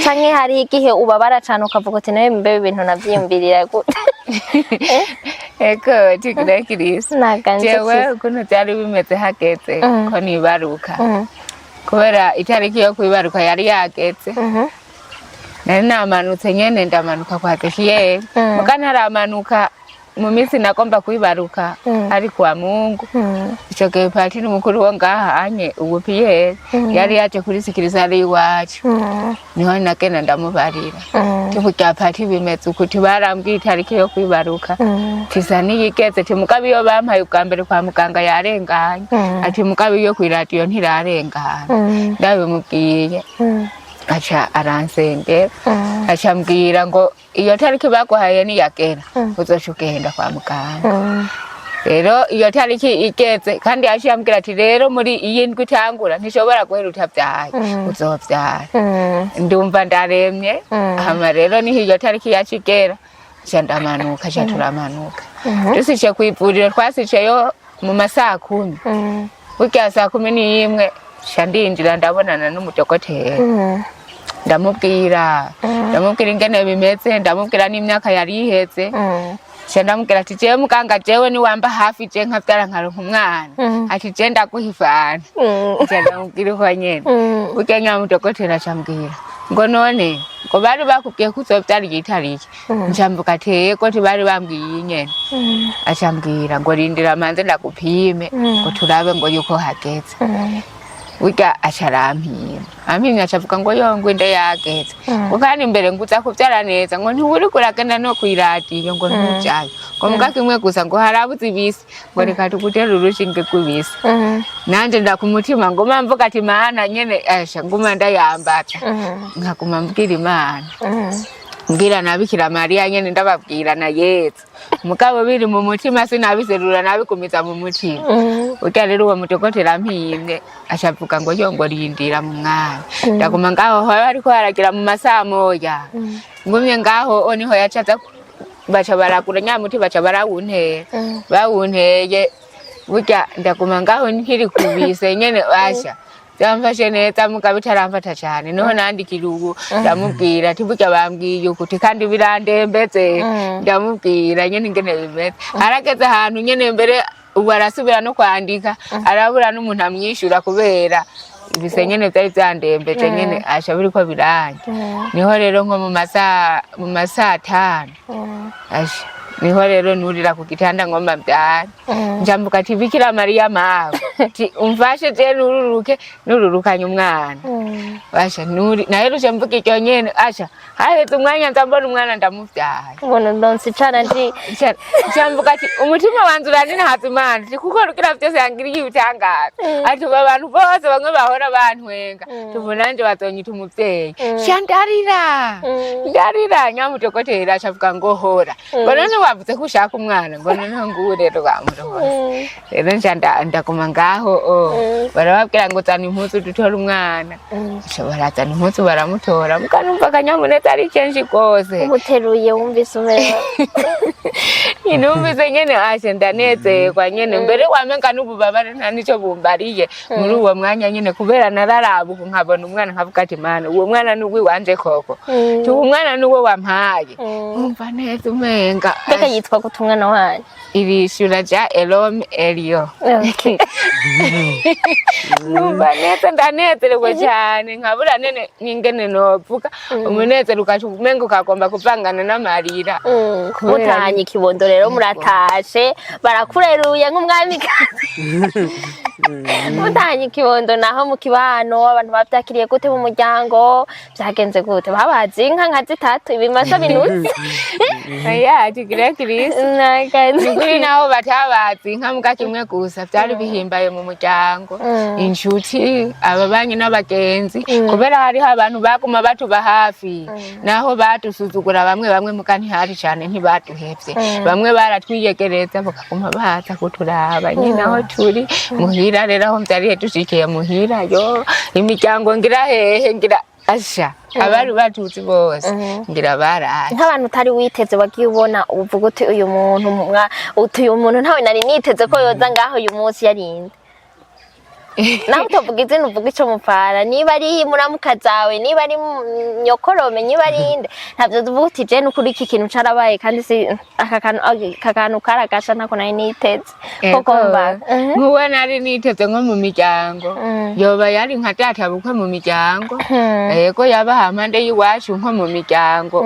canke hari igihe ubabara cyane ukavuga uti nawe mbebe ibintu navyiyumvirira gute eko tigrekirisa jewe ukuntu byari bimeze hageze ko nibaruka kubera itariki yo kwibaruka yari yageze nari namanutse nyene ndamanuka kwa Ezekiel muga ntaramanuka mu minsi nagomba kwibaruka ari kwa Mungu ico gihe patiri mukuru wo ngaha anye ubu Pierre yari yaje kuri sikirizari iwacu niho nagenda ndamubarira tuvuga patiri bimeze ukuti barambwiye itariki yo kwibaruka tisa niyigeze ati mugabe yo bampaye ubwa mbere kwa muganga yarenganye ati mugabe yo kwi radio ntirarengana ndabimubwiye acha aransengera acha mbwira ngo iyo tariki baguhaye ni yagera uzocugenda kwa muganga rero iyo tariki igeze kandi ashambwira ati rero muri iyi ndwi itangura ntishobora guheruta byaye uzovyara ndumva ndaremye hama rero ni iyo tariki yacigera cyandamanuka cyaturamanuka dusice kwivuriro twasiceyo mu masaa 10 burya saa 11 shandinjira ndabonana n'umudokoteri ndamubwira ingene bimeze ndamubwira n'imyaka yari iheze ndamubwira ati jewe muganga jewe ni wamba hafi je nkavyara nkaronka umwana ati je ndaguhivana ndamubwira uko nyene burya nyamudokoteri acambwira ngo none ngo bari bakubwiye ko uzovyara igitariki njambuka ati yego bari bambwiye nyene acambwira ngo rindira manze ndagupime ngo turabe ngo yuko hageze burya acarampima ampimye acavuga ngo yongwe nda yageze ngo kandi imbere nguza kuvyara neza ngo ntiburi kuragenda no kwiradiyo ngo ntujayo ngo mugaka imwe gusa ngo harabuze ibisi ngo reka tugutera urushinge rw'ibisi nanje ndakumutima ngo mvuga ati mana nyene asha nguma ndayambata nkaguma mbwira Imana mbwira na Bikira Mariya nyene ndababwira na Yesu mugabo biri mu mutima sinabizerura nabikumiza mu mutima burya rero uwo mudokoteri ampimye acavuga ngo yongo rindira mu mwanya ndaguma ngaho ariko haragira mu masaa 1 ngumye ngaho niho yacaza baca barakura nyamuti baca bawunteye burya ndaguma ngaho nkiri kubise nyene basha byamfashe neza mugabo itaramfata cyane niho nandikira ubu ndamubwira ati burya bambwiye ukuti kandi birandembeze ndamubwira nyene ingene bimeze harageze ahantu nyene mbere ubu arasubira no kwandika arabura n'umuntu amyishura kubera ibise nyene byari byandembeje nyene asha biriko biranje niho rero nko mu masaa 5 asha niho rero nurira ku gitanda ngomba byane njambuka ati Bikira Mariya mawe ati umfashe je nururukanye umwana basha nuri nayo rushambuka icyo nyene asha haheze umwanya nzambona umwana ndamuvyaye ngono ndonse cara ndi njambuka ati umutima wanzu urani Hazimana ati kuko rukira byose yangiriye ibitangaza ati abantu bose bamwe bahora bantwenga tubonanje bazonyita umuvyeyi ndarira nyamudokoteri acavuga ngo hora ngono wavuze ko ushaka umwana ngo noneho nguwe rero bamurohora rero ndaguma ngaho barababwira ngo zana impuzu dutora umwana barazana impuzu baramutora mukanumva akanyamuneza ari kenshi rwose umuteruye wumvise umera inumvise nyene ashe ndanezerwa nyene mbere wamenga n'ububabare nta nico bumbariye muri uwo mwanya nyene kubera nararabuka nkabona umwana nkavuga ati mana uwo mwana nuwi wanje koko uwo mwana nuwo wampaye umva neza umenga Mbega yitwa gute umwana wanyu? Irishura ja Elom Elio. Numva neza ndanezerewe cyane nkabura nene ningene novuga umunezero ukacumenga ukagomba kuvangana n'amarira. Mutanye ikibondo rero muratashe barakureruye nk'umwami. Mutanye ikibondo naho mu kibano abantu bavyakiriye gute mu muryango byagenze gute babazi inka nka zitatu ibimasa binutse. Aya tigire Kristo. Niguri naho batabazi inka muga kimwe gusa byari bihimbaye mu muryango. Inshuti ababanyi n'abagenzi kubera hari abantu baguma batuba hafi naho batusuzugura bamwe muga ntihari cyane ntibaduhevye bamwe baratwiyegereza bakaguma baza kuturaba nyine aho turi muhira rero aho mbyariye dushikiye muhira yo imiryango ngira hehe ngira asha abari batuzi bose ngira baraje nk'abantu utari witeze wagiye ubona uvuga uti uyu muntu ntawe nari niteze ko yoza ngaho uyu munsi yarinde naho utovuga izina uvuga ico mupfara niba ari muramuka zawe niba ari nyokorome niba ari inde ntabyo tuvuga uti je n'ukuri iki kintu carabaye kandi si akakantu karagasha ntako nari niteze koko mba nkuwe nari niteze nko mu miryango yoba yari nka databukwe mu miryango yego yaba hampande y'iwacu nko mu miryango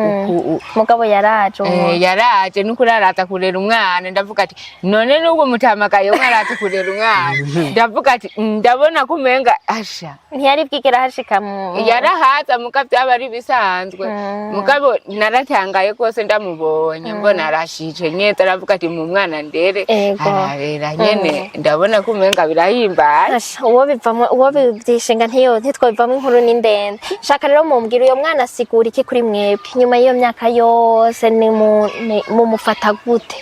mugabo yaraje yaraje n'ukuri araza kurera umwana ndavuga ati none n'ubwo mutamagaye mwaraza kurera umwana ndavuga ati ndabona kumenga asha ntiyari bwigera hashika mu yarahaza muka byabari bisanzwe mugabo naratangaye kose ndamubonye mbona arashije nyete aravuga ati mu mwana ndere ararera nyene ndabona kumenga birahimbaye uwo bivyishinga ntitwobivamo inkuru ni ndende shaka rero mumbwira uyo mwana asigura iki kuri mwebwe nyuma y'iyo myaka yose ni mu mufata gute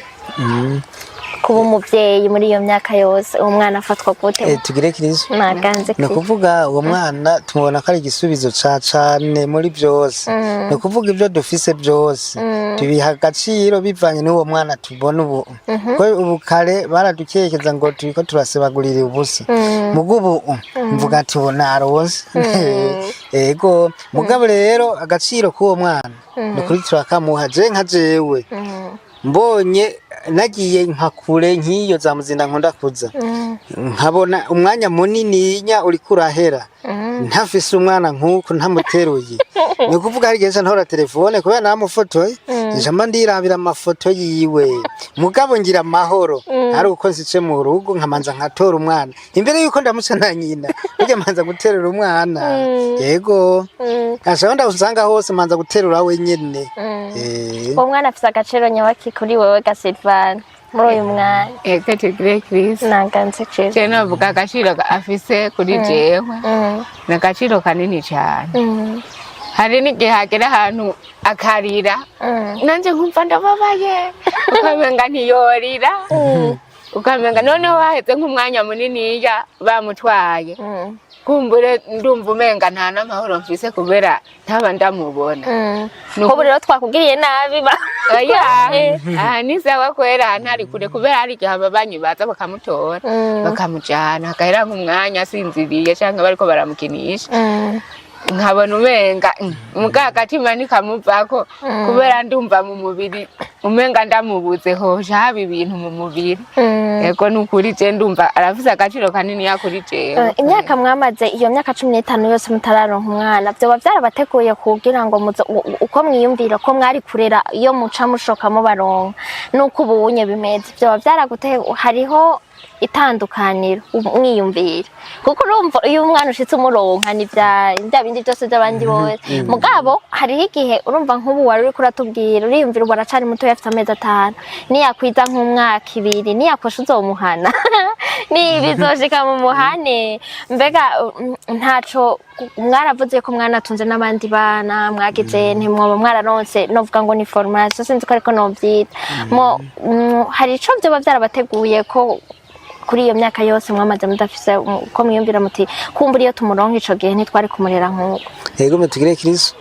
kuba umuvyeyi muri iyo myaka yose umwana afatwa gute tugire Kristo naganze no kuvuga uwo mwana tumubona ko ari igisubizo cane muri byose no kuvuga ibyo dufise byose tubiha agaciro bivanye n'uwo mwana tubona ubu ko ubu kare baradukekeza ngo turiko turasebagurira ubusa mugubu mvuga ati ubu naronse ego mugabo rero agaciro k'uwo mwana no kuri turakamuha je nka jewe mbonye nagiye nkakure nk'iyo za muzinda nkunda kuza nkabona umwanya munini nya uri kurahera ntafise umwana nkuko ntamuteruye ni kuvuga hari gihe ntora telefone kubera namufotoye njama ndirabira amafoto yiwe mugabo ngira amahoro ari uko nsice mu rugo nkamanza nkatora umwana imbere yuko ndamuca na nyina burya manza guterura umwana yego ashobora usanga hose manza guterura wenyene uwo mwana afise agaciro nyabaki kuri wewe Gasilvana muri uyu mwanya tugire Kristo naganze Kristo je navuga agaciro afise kuri jewe ni agaciro kanini cyane hari n'igihe hagera ahantu akarira nanje nkumva ndababaye ukamenga ntiyorira ukamenga noneho waheze nk'umwanya munini ya bamutwaye kumbure ndumva umenga nta n'amahoro mfise kubera ntaba ndamubona ubu rero twakugiriye nabi ni sawa kwera ntari kure kubera hari igihe ababanyi baza bakamutora bakamujana agahera nk'umwanya asinziriye canke bariko baramukinisha nkabona umenga mugagatima nikamuvako kubera ndumva mu mubiri umenga ndamubuze hoje haba ibintu mu mubiri ego nukuri je ndumva arafise agaciro kanini yakuri je imyaka mwamaze iyo myaka 15 yose mutararonka umwana byo bavyarabateguye kugira ngo uko mwiyumvira ko mwari kurera iyo muca mushoka mu baronka nuko ubunye bimeze byo bavyaragute hariho itandukaniro mwiyumvira kuko urumva iyo umwana ushitse umuronka ni bya bindi byose by'abandi bose mugabo hari igihe urumva nk'ubu wari uri kuratubwira uriyumvira baracari muto yafite amezi 5 niyakwiza nk'umwaka 2 niyakosha uzomuhana ni bizoshika mu muhane mbega ntaco mwaravuze ko mwana atunze n'abandi bana mwagize ntimwoba mwararonse novuga ngo ni formation sinzi ko ariko novyita hari ico byo bavyarabateguye ko kuri iyo myaka yose mwamaze mudafise ko mwiyumvira muti kumbura iyo tumuronka ico gihe ntitwari kumurera nk'uko yego mutugire Kristo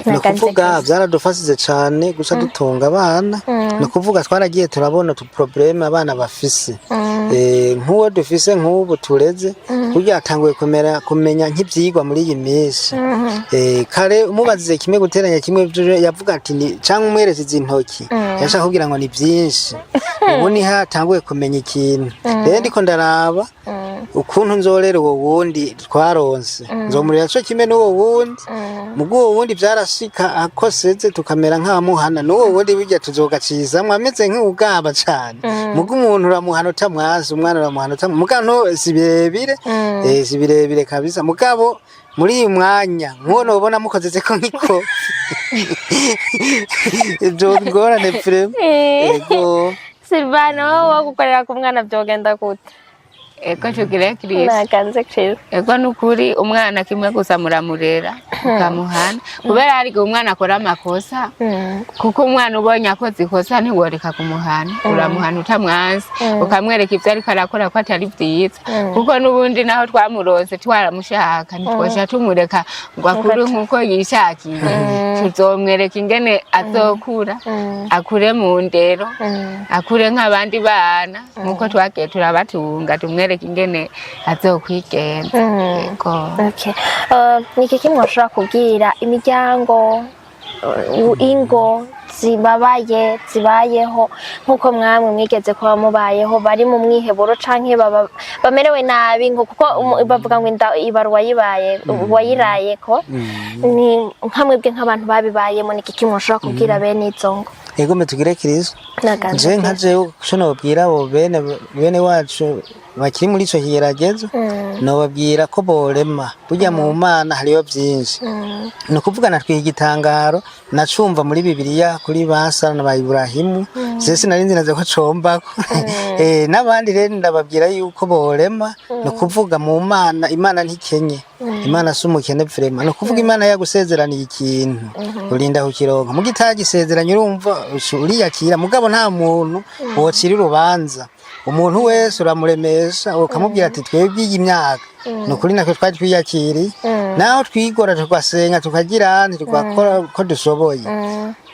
no kuvuga byaradufasize cyane gusa dutunga abana no kuvuga twaragiye turabona tu problème abana bafise nk'uwo dufise nk'ubu tureze burya atanguye kumenya nk'ivyigwa muri iyi minsi kare umubazize kimwe guteranya kimwe yavuga ati ni canke umwereze izintoki yashaka kugira ngo ni byinshi ubu ni hatanguye kumenya ikintu rero ndiko ndaraba ukuntu nzorera uwo wundi twaronse nzomurira cyo kimwe n'uwo wundi mugo wundi byarashika akoseze tukamera nk'amuhana n'uwo wundi bijya tuzogacizamwe ameze nk'ugaba cyane mugo umuntu uramuhana utamwaza umwana uramuhana mugano sibirebire kabisa mugabo muri uyu mwanya nkono ubona mukozeze ko nkiko ibyo ngorane frame yego Silvana wo gukorera ku mwana byogenda gute eko tugire Kristo naganze Kristo eko nukuri umwana kimwe gusa muramurera ukamuhana kubera hari umwana akora amakosa kuko umwana ubonye akoze ikosa ntiworeka kumuhana uramuhana utamwanze ukamwereka ivyo ariko arakora ko atari vyiza kuko nubundi naho twamurose twaramushaka ntitwosha tumureka ngo akure nkuko yishakiye tuzomwereka ingene azokura akure mu ndero akure nk'abandi bana nkuko twagiye turabatunga tumwereka ingene azokwigenza okay niki kimwe ushobora kubwira imiryango ingo zibayeho nkuko mwamwe mwigeze kuba mubayeho bari mu mwiheburo canke bamerewe nabi kuko bavuga ngo ibaruwa yibaye wayiraye ko ni nkamwebwe nk'abantu babibayemo niki kimwe ushobora kubwira bene izongo yego metugire Kristo je nkaje ushobora kubwira abo bene wacu bakiri muri ico kigeragezo no babwira ko borema burya mu mana hariyo byinshi no kuvugana twigitangaro nacumva muri Bibiliya kuri basa na Ibrahimu sese narinzi naze ko combako nabandi rero ndababwira yuko borema no kuvuga mu mana imana ntikenye imana sumukene vrema no kuvuga imana yagusezeraniye ikintu urinda kukironka mu gitagisezeranye urumva uriyakira mugabo nta muntu wocira urubanza umuntu wese uramuremesha ukamubwira ati twebwe iyi myaka nukuri natwe twari twiyakiriye naho twigora tugasenga tukagira tugakora ko dushoboye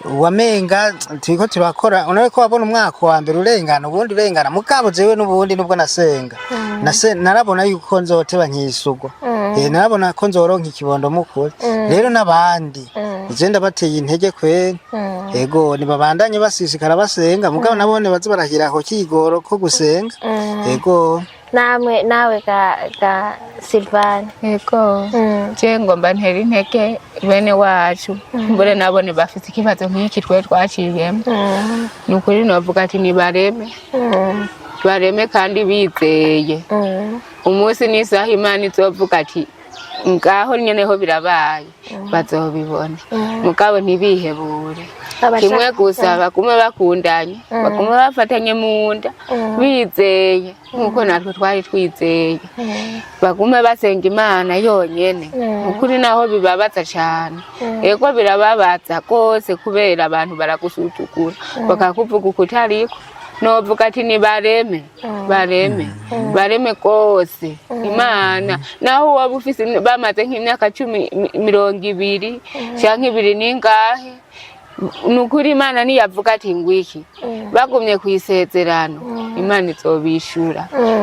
wamenga turiko turakora unawe ko wabona umwaka wa mbere urengana ubundi urengana mugabo jewe n'ubundi nubwo nasenga narabona yuko nzoteba nkisugwa narabona ko nzoronka ikibondo mukuri rero n'abandi je ndabateye intege kwene ego nibabandanye basishikara basenga mugabo nabone baze barahira aho kigoro ko gusenga ego nawe ga Silvane ego je ngomba ntera intege bene wacu mbure nabone bafite ikibazo nk'iki twe twaciyemo nukuri novuga ati bareme kandi bizeye umunsi n'isaha Imana izovuga ati ngaho nyeneho birabaye bazobibona mugabo ntibihebure kimwe gusa bagume bakundanye bagume bafatanye mu nda bizeye nkuko natwe twari twizeye bagume basenga Imana yonyene ukuri naho bibabaza cyane ego birababaza kose kubera abantu baragusuzugura bakakuvuga ukutariko novuga ati ni bareme kose Imana naho waba ufise bamaze nk'imyaka 20 canke 2 ningahe nukuri Imana niyavuga ati ngwiki bagumye kwisezerano Imana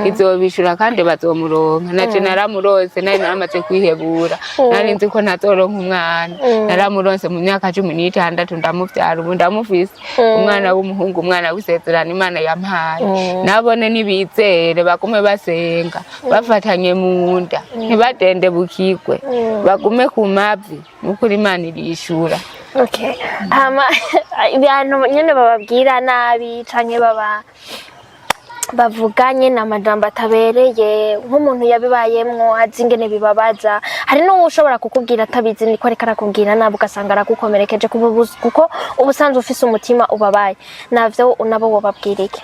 izobishura kandi bazomuronka naje naramurose nari namaze kwihebura nari nzi ko ntazoronka umwana naramuronse mu myaka 16 ndamuvyara ubu ndamufise umwana w'umuhungu umwana w'isezerano Imana yampaye nabone nibizere bagume basenga bafatanye mu nda ntibadende bukigwe bagume ku mavi nukuri Imana irishura. Okay. Ibintu nyene bababwira nabi canke bavuganye n'amajambo atabereye nk'umuntu yabibayemwo azi ingene bibabaza hari n'uwo ushobora kukubwira atabizi niko ariko arakubwira nabi ugasanga aragukomerekeje kuko ubusanzwe ufise umutima ubabaye navyo nabo wobabwira iki?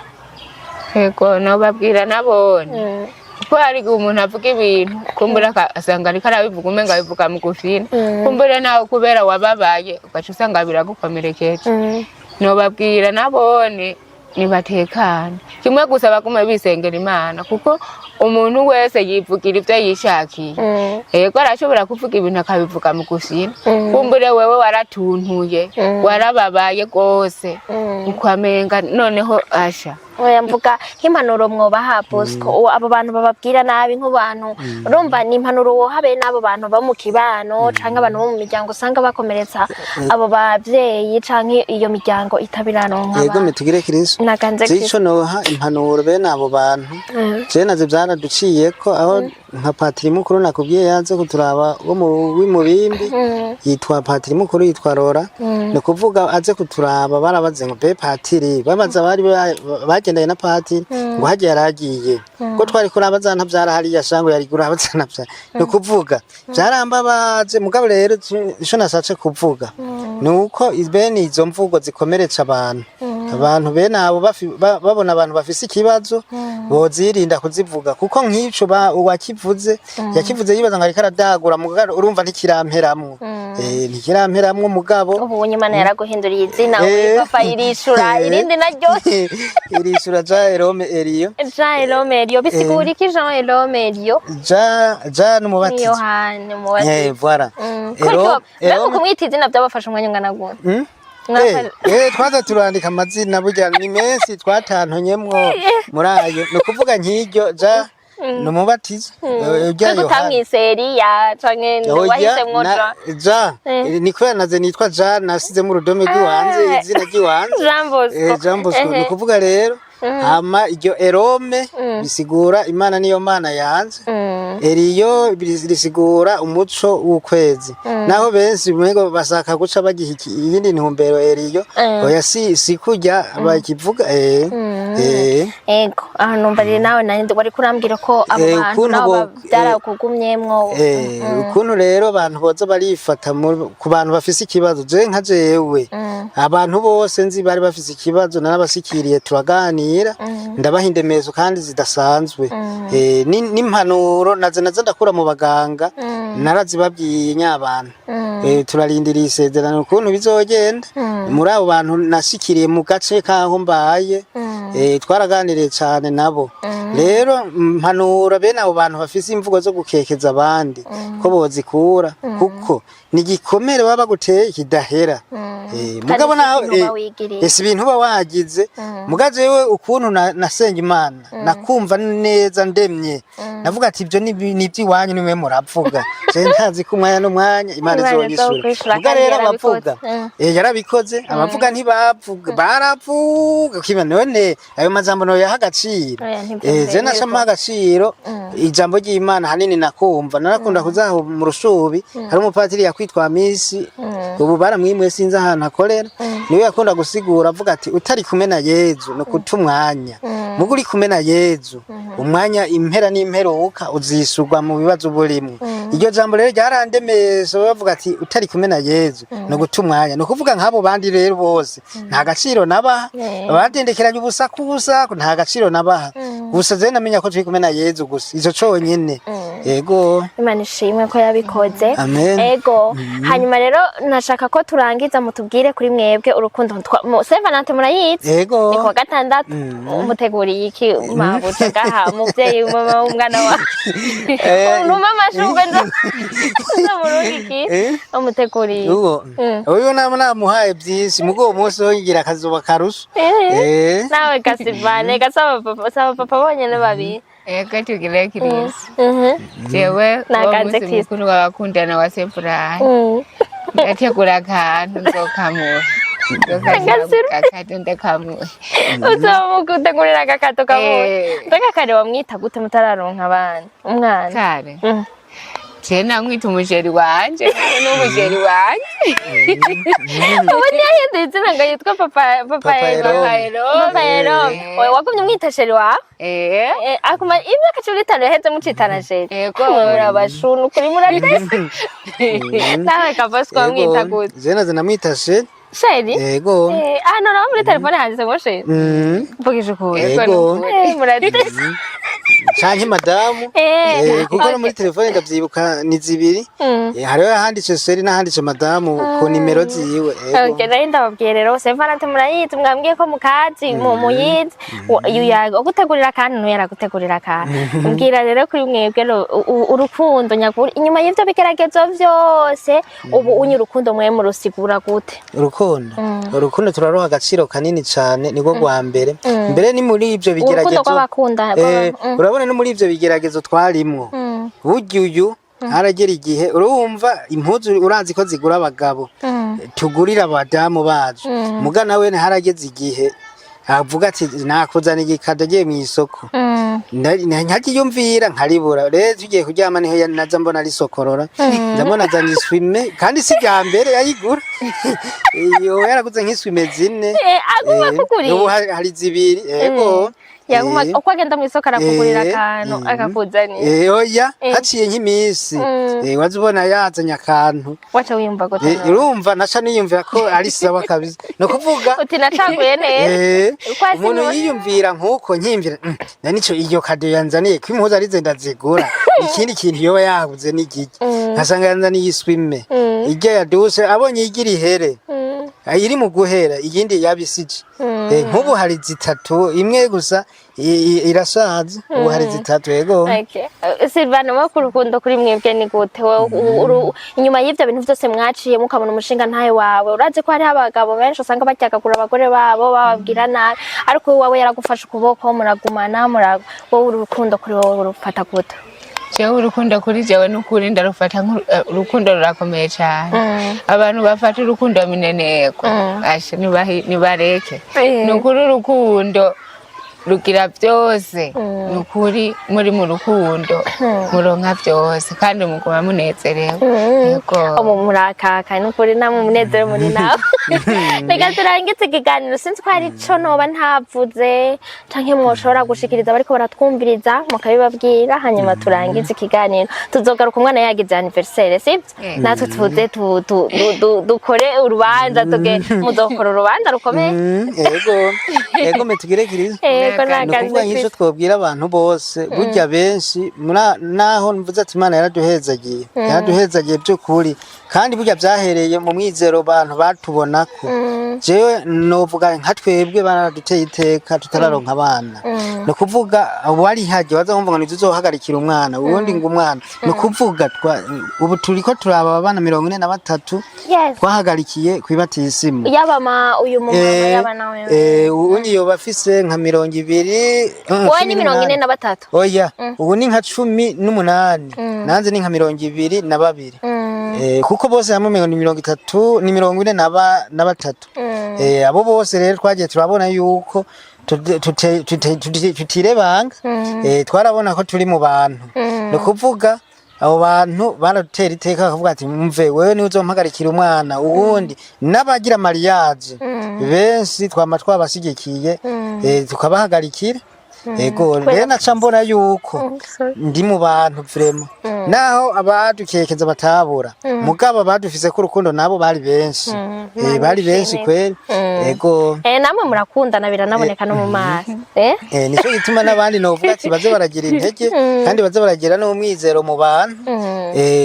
Yego nobabwira nabone ko ari umuntu avuga ibintu kumbura asanga ariko arabivuga umenga abivuga mu gufina kumbura nawe kubera wababaye ugaca usanga biragukomerekeje nobabwira nabone nibatekane kimwe gusa bagume bisengera Imana kuko umuntu wese yivugira ivyo yishakiye ego arashobora kuvuga ibintu akabivuga mu gufina kumbure wewe waratuntuye warababaye gose ukwamenga noneho asha oya mvuga nk'impanuro mwobaha Bosco abo bantu bababwira nabi nk'abantu urumva ni impanuro wohabe n'abo bantu bo mu kibano canke abantu bo mu miryango usanga bakomeretsa abo bavyeyi canke iyo miryango itabiranonka yego metugire Kristo zico noha impanuro bene abo bantu je naze byaraduciye ko aho nka patiri mukuru nakubwiye yaze kuturaba wo mu bimbi yitwa patiri mukuru yitwa Rora no kuvuga aze kuturaba barabaze ngo be patiri babaza bari bagendanye na patiri ngo hagiye yaragiye ko twari kurabaza ntavyarahari yashango yari kurabaza navya no kuvuga byarambabaje mugabo rero ico nasace kuvuga nuko bene izo mvugo zikomeretsa abantu bene abo babona abantu bafise ikibazo bozirinda kuzivuga kuko nk'ico wakivuze yakivuze yibaza ngo ariko aradagura mugabo urumva ntikiramperamwo ntikiramperamwo mugabo ubu Imana yaraguhinduriye izina wibafa irishura irindi naryo irishura Jerome Elio bisigura iki Jerome Elio n'umubatizo Yohane umubatizo voilà rero kumwita izina byabafasha umwanya ungana gute twaza turandika amazina burya ni menshi twatantonyemwo muri ayo no kuvuga nk'iryo numubatizo utamwiseriya canke wahisemwo niko naze nitwa nasize mu rudome rw'iwanze izina ry'iwanze Jean Bosco ni kuvuga rero hama iryo Erome bisigura Imana niyo Mana yanze Eliyo bisigura umuco w'ukwezi naho benshi mwego basaka guca bagiha iyindi ntumbero Eliyo oya si kujya bakivuga ego numva rero nawe nandi wari kurambwira ko abantu nabo byarakugumyemwo ukuntu rero abantu boza barifata ku bantu bafise ikibazo je nka jewe abantu bose nzi bari bafise ikibazo narabasikiriye turaganira ndabaha indemezo kandi zidasanzwe n'impanuro naze ndakura mu baganga narazibabwiye nyabantu turarindiriye isezerano ukuntu bizogenda muri abo bantu nasikiriye mu gace kaho mbaye twaraganiriye cyane nabo rero mpanura bene abo bantu bafise imvugo zo gukekeza abandi ko bozikura kuko ni gikomere baba baguteye kidahera mugabo naho ese ibintu uba wagize mugaje wewe ukuntu nasenga Imana nakumva neza ndemye navuga ati ibyo ni by'iwanyu nimwe muravuga je ntazi ko umwanya n'umwanya Imana izonyishura muga rero abavuga yarabikoze abavuga ntibavuga baravuga kiba none ayo majambo no yaha agaciro je nashama agaciro ijambo ry'Imana hanini nakumva narakunda kuzaho mu rushubi hari umupatiri yakwitwa Misi ubu baramwimwe sinza ahantu akorera niwe yakunda gusigura avuga ati utari kumena Yezu no kutumwanya mugo uri kumena Yezu umwanya impera n'imperuka uzisugwa mu bibazo burimo iryo jambo rero ryarandemezo bavuga ati utari kumena Yezu no gutumwanya no kuvuga nk'abo bandi rero bose nta gaciro nabaha badendekeranye ubusakubusa nta gaciro nabaha gusa je namenya ko turi kumena Yezu gusa izo conyene yego Imana ishimwe ko yabikoze yego hanyuma rero nashaka ko turangiza mutubwire kuri mwebwe urukundo Saint Valentin murayizi yego ni kwa gatandatu umuteguriye iki mabuta gaha muvyeyi umwana wa numa mashurwe ndo murugi ki umuteguriye uyo namuhaye byinshi mugo umunsi wo ngira akazuba karusha nawe Gasivane gasaba papa bonyene babiri eka tugire kirisi jewe naganze kirisi mukuru wabakundana wa Sefurayi ndategura akantu nzokamura uzomugutegurira agakato kamwe mbega kare wamwita gute mutararonka abana umwana kare je namwita umujeri wanje n'umujeri wanje ubu ntiyahindutse izina ngo yitwa papa ero wagumye umwita sheri wawe akuma imyaka 15 yaheze mucitana sheri yego urabashunu kuri muratese nawe kavaswa wamwita gute je naze namwita sheri Sheri? Yego. No, muri telefone handitse ngo Sheri. Mvugije ukuri. Yego. Muratese. Canke madamu. Kuko no muri telefone ndavyibuka ni zibiri. Hariho handitse Sheri n'ahanditse madamu ku nimero ziwe. Okay, nayo ndababwiye rero Saint Valentin murayizi mwambwiye ko mukazi muyizi. Yuyaga gutegurira kandi no yaragutegurira kandi. Mbwira rero kuri mwebwe urukundo nyakuri inyuma y'ivyo bigeragezo vyose ubu urukundo mwe murusigura gute? Urukundo turaroha agaciro kanini cyane niko gwa mbere mbere ni muri ivyo bigeragezo urabona no muri ivyo bigeragezo twarimwo buryo haragera igihe urumva impuzu urazi ko zigura abagabo tugurira abadamu bacu muga nawe harageze igihe avuga ati nakuzana igikado agiye mu isoko nkakiyumvira nkaribura rero tugiye kuryama niho naza mbona ari sokorora ndabona azanye iswime kandi si bya mbere yayigura iyo yaraguze nk'iswime zine aguma kugurira ubu hari zibiri yego yaguma uko agenda mu isoko arakugurira akantu akakuzanira oya haciye nk'imisi wazubona yazanye akantu wacha wiyumva gute urumva naca niyumvira ko ari sawa kabisa no kuvuga uti nacaguye neza umuntu yiyumvira nkuko nkimvira nico iyo kado yanzaniye kwimpuza ari zenda zigura ikindi kintu yoba yaguze n'igiki nkasanga yanzaniye iswime ijya yaduse abonye igira ihere iri mu guhera iyindi yabisije nk'ubu hari zitatu imwe gusa irasaza ubu hari zitatu yego Silvana wo kurukundo kuri mwebwe ni gute inyuma y'ivyo bintu byose mwaciye mukabona umushinga ntaye wawe urazi ko hari abagabo benshi usanga bacyagagura abagore babo bababwira nabi ariko wowe yaragufasha ukuboko muragumana wowe urukundo kuri wowe urufata gute jewe urukundo kuri jewe n'ukuri ndarufata urukundo rurakomeye cyane abantu bafata urukundo mineneko asha nibareke n'ukuri urukundo rugira byose n'ukuri muri mu rukundo muronka byose kandi muguma munezerewe yego murakaka n'ukuri namwe munezero muri nawe reka turangitse ikiganiro sinzi ko hari ico noba ntavuze canke mwoshobora gushikiriza bariko baratwumviriza mukabibabwira hanyuma turangize ikiganiro tuzogaruka umwana yagize anniversaire sibyo natwe tuze dukore urubanza muzokora urubanza rukomeye yego metugire kiriza nukuvuga nk'icyo twobwira abantu bose burya benshi naho mvuze ati Imana yaraduhezagiye by'ukuri kandi burya byahereye mu mwizero abantu batubonako jewe novuga nka twebwe baraduteye iteka tutararonka abana no kuvuga wari haje bazumva ngo nizohagarikira umwana ubundi ngo umwana no kuvuga ubu turiko turaba abana 43 twahagarikiye kwibatisimu yabama uyu mumama yabana we ubundi yo bafise nka 200 wowe ni 43 oya ubu ni nka 18 nanze ni nka 22 kuko bose hamwe ni 30 ni 43 abo bose rero twagiye turabona yuko tutirebanga twarabona ko turi mu bantu no kuvuga abo bantu baratera iteka bakavuga ati mve wewe ni uzompagarikira umwana ubundi n'abagira mariage benshi twabasigikiye tukabahagarikira ego rero naca mbona yuko ndi mu bantu vraiment naho abadukekeza batabura mugabo badufise ko urukundo nabo bari benshi bari benshi kweli ego namwe murakundana biranaboneka no mu maso nico gituma nabandi novuga ati baze baragira intege kandi baze baragira no mwizero mu bantu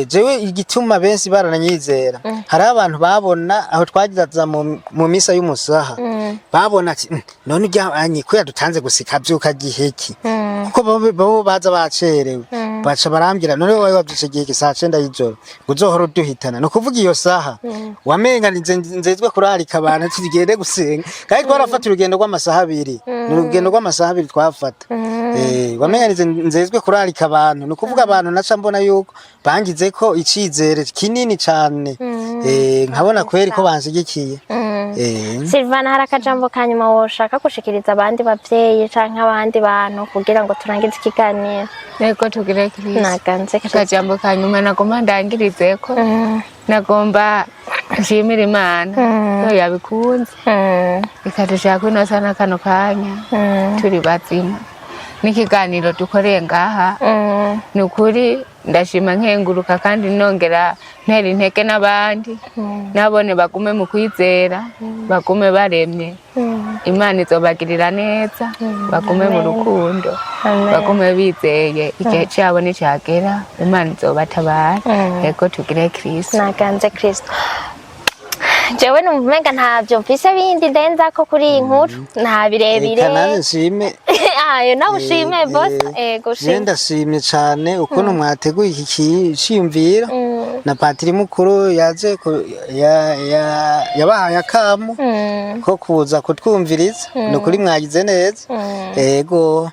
jewe igituma benshi barananyizera hari abantu babona aho twagizaza mu misa y'umusaha babona ati none ujyanye ko yadutanze gusika byuka giheki kuko babo baza bacerewe baca barambira none wowe wabyuce gihe saa 9 y'ijoro uzohora duhitana no kuvuga iyo saha wamenga nzezwe kurarika abantu tugende gusenga kandi twarafata urugendo rw'amasaha 2 n'urugendo rw'amasaha 2 twafata wamenga nzezwe kurarika abantu no kuvuga abantu naca mbona yuko bangize ko icizere kinini cyane nkabona kweri ko bansigikiye Silvana hari akajambo kanyuma woshaka gushikiriza abandi bavyeyi canke abandi bantu kugira ngo turangize ikiganiro Ego tugire Kristo naganze akajambo kanyuma nagomba ndangirizeko nagomba nshimira Imana yo yabikunze ikadushaka kwinosa na kano kanya turi bazima n'ikiganiro dukoreye ngaha nukuri ndashima nkenguruka kandi nongera ntera intege n'abandi nabone bagume mu kwizera bagume baremye Imana izobagirira neza bagume mu rukundo bagume bizeye igihe cyabo nicagera Imana izobatabara ego tugire Kristo naganze Kristo jewe numvenga ntavyo mfise bindi ndenza ko kuri inkuru nta birebire kanane nshime ayo nawe ushime boss ego shime ndashimye cyane ukuntu mwateguye iki cyiyumvira na patiri mukuru yaje yabahaye akamu ko kuza kutwumviriza no kuri mwagize neza ego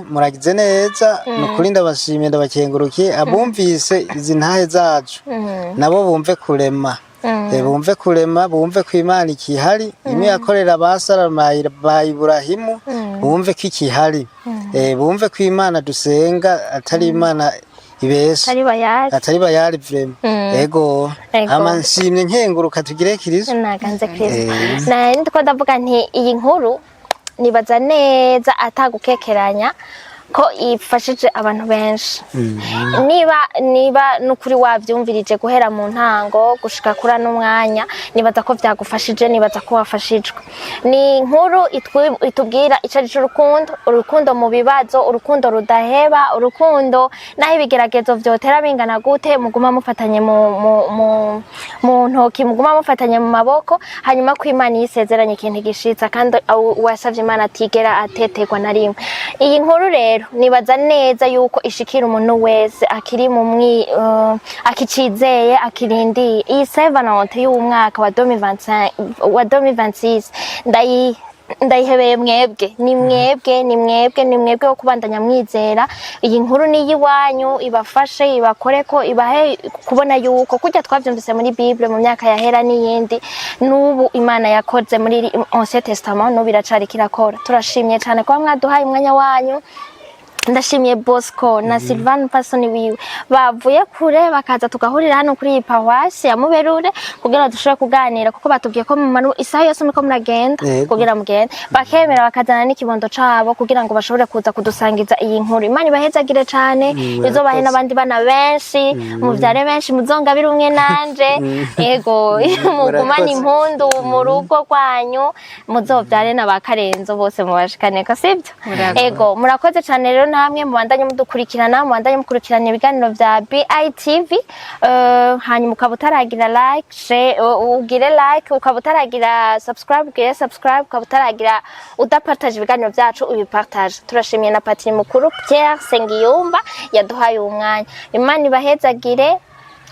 muragize neza no kuri ndabashimye ndabakengurukiye abumvise izi ntahe zacu nabo bumve kurema bumve kurema bumve ko Imana ikihari imwe yakorera basaramayira ba Ibrahimu bumve ko ikihari bumve ko Imana dusenga atari Imana ibesha atari bayari vraiment ego amanshimye nkenguruka tugire Kristo naganze Kristo na ndiko ndavuga nti iyi nkuru nibaza neza atagukekeranya ko ifashije abantu benshi niba nukuri wavyumvirije guhera mu ntango gushika kura n'umwanya nibaza ko byagufashije nibaza ko wafashijwe ni inkuru itubwira icari urukundo mu bibazo urukundo rudaheba urukundo naho ibigeragezo vyotera bingana gute muguma mufatanye mu ntoki muguma mufatanye mu maboko hanyuma ko Imana yisezeranye ikintu gishitsa kandi wasavye Imana atigera ateterwa na rimwe iyi nkuru rero nibaza neza yuko ishikira umuntu wese akiri mu akicizeye akirindiye iyi Saint-Valentin y'umwaka wa 2026 ndayihebeye mwebwe ni mwebwe wo kubandanya mwizera iyi nkuru ni yiwanyu ibafashe ibakoreko ibahe kubona yuko kujya twavyumvise muri Bible mu myaka yahera n'iyindi n'ubu Imana yakoze muri Ancien Testament no biracari kirakora turashimye cyane kwa mwaduhaye umwanya wanyu ndashimiye Bosco na Sylvain Pasoni wiwe bavuye kure bakaza tugahurira hano kuri iyi paruwasi ya Muberure kugira dushobore kuganira kuko batubwiye ko mu isaha yose muko muragenda kugira mugende bakemera bakazana n'ikibondo cabo kugira ngo bashobore kuza kudusangiza iyi nkuru. Imana ibahezagire cane izobahe n'abandi bana benshi muvyare benshi muzongabira umwe nanje yego mugumane impundu mu rugo rwanyu muzovyare n'abakarenzo bose mubashikane ko sibyo. Yego murakoze cane rero namwe mubandanye mudukurikirana mubandanye mukurikirana ibiganiro vya BITV hanyuma ukaba utaragira like share ugire like ukaba utaragira subscribe ukaba utaragira udapartage ibiganiro vyacu ubipartage. Turashimiye na patiri mukuru Pierre Sengiyumba yaduhaye umwanya. Imana ibahezagire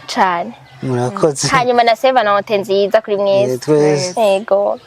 cane murakoze hanyuma na Seva na Hotel nziza kuri mwese. Yego.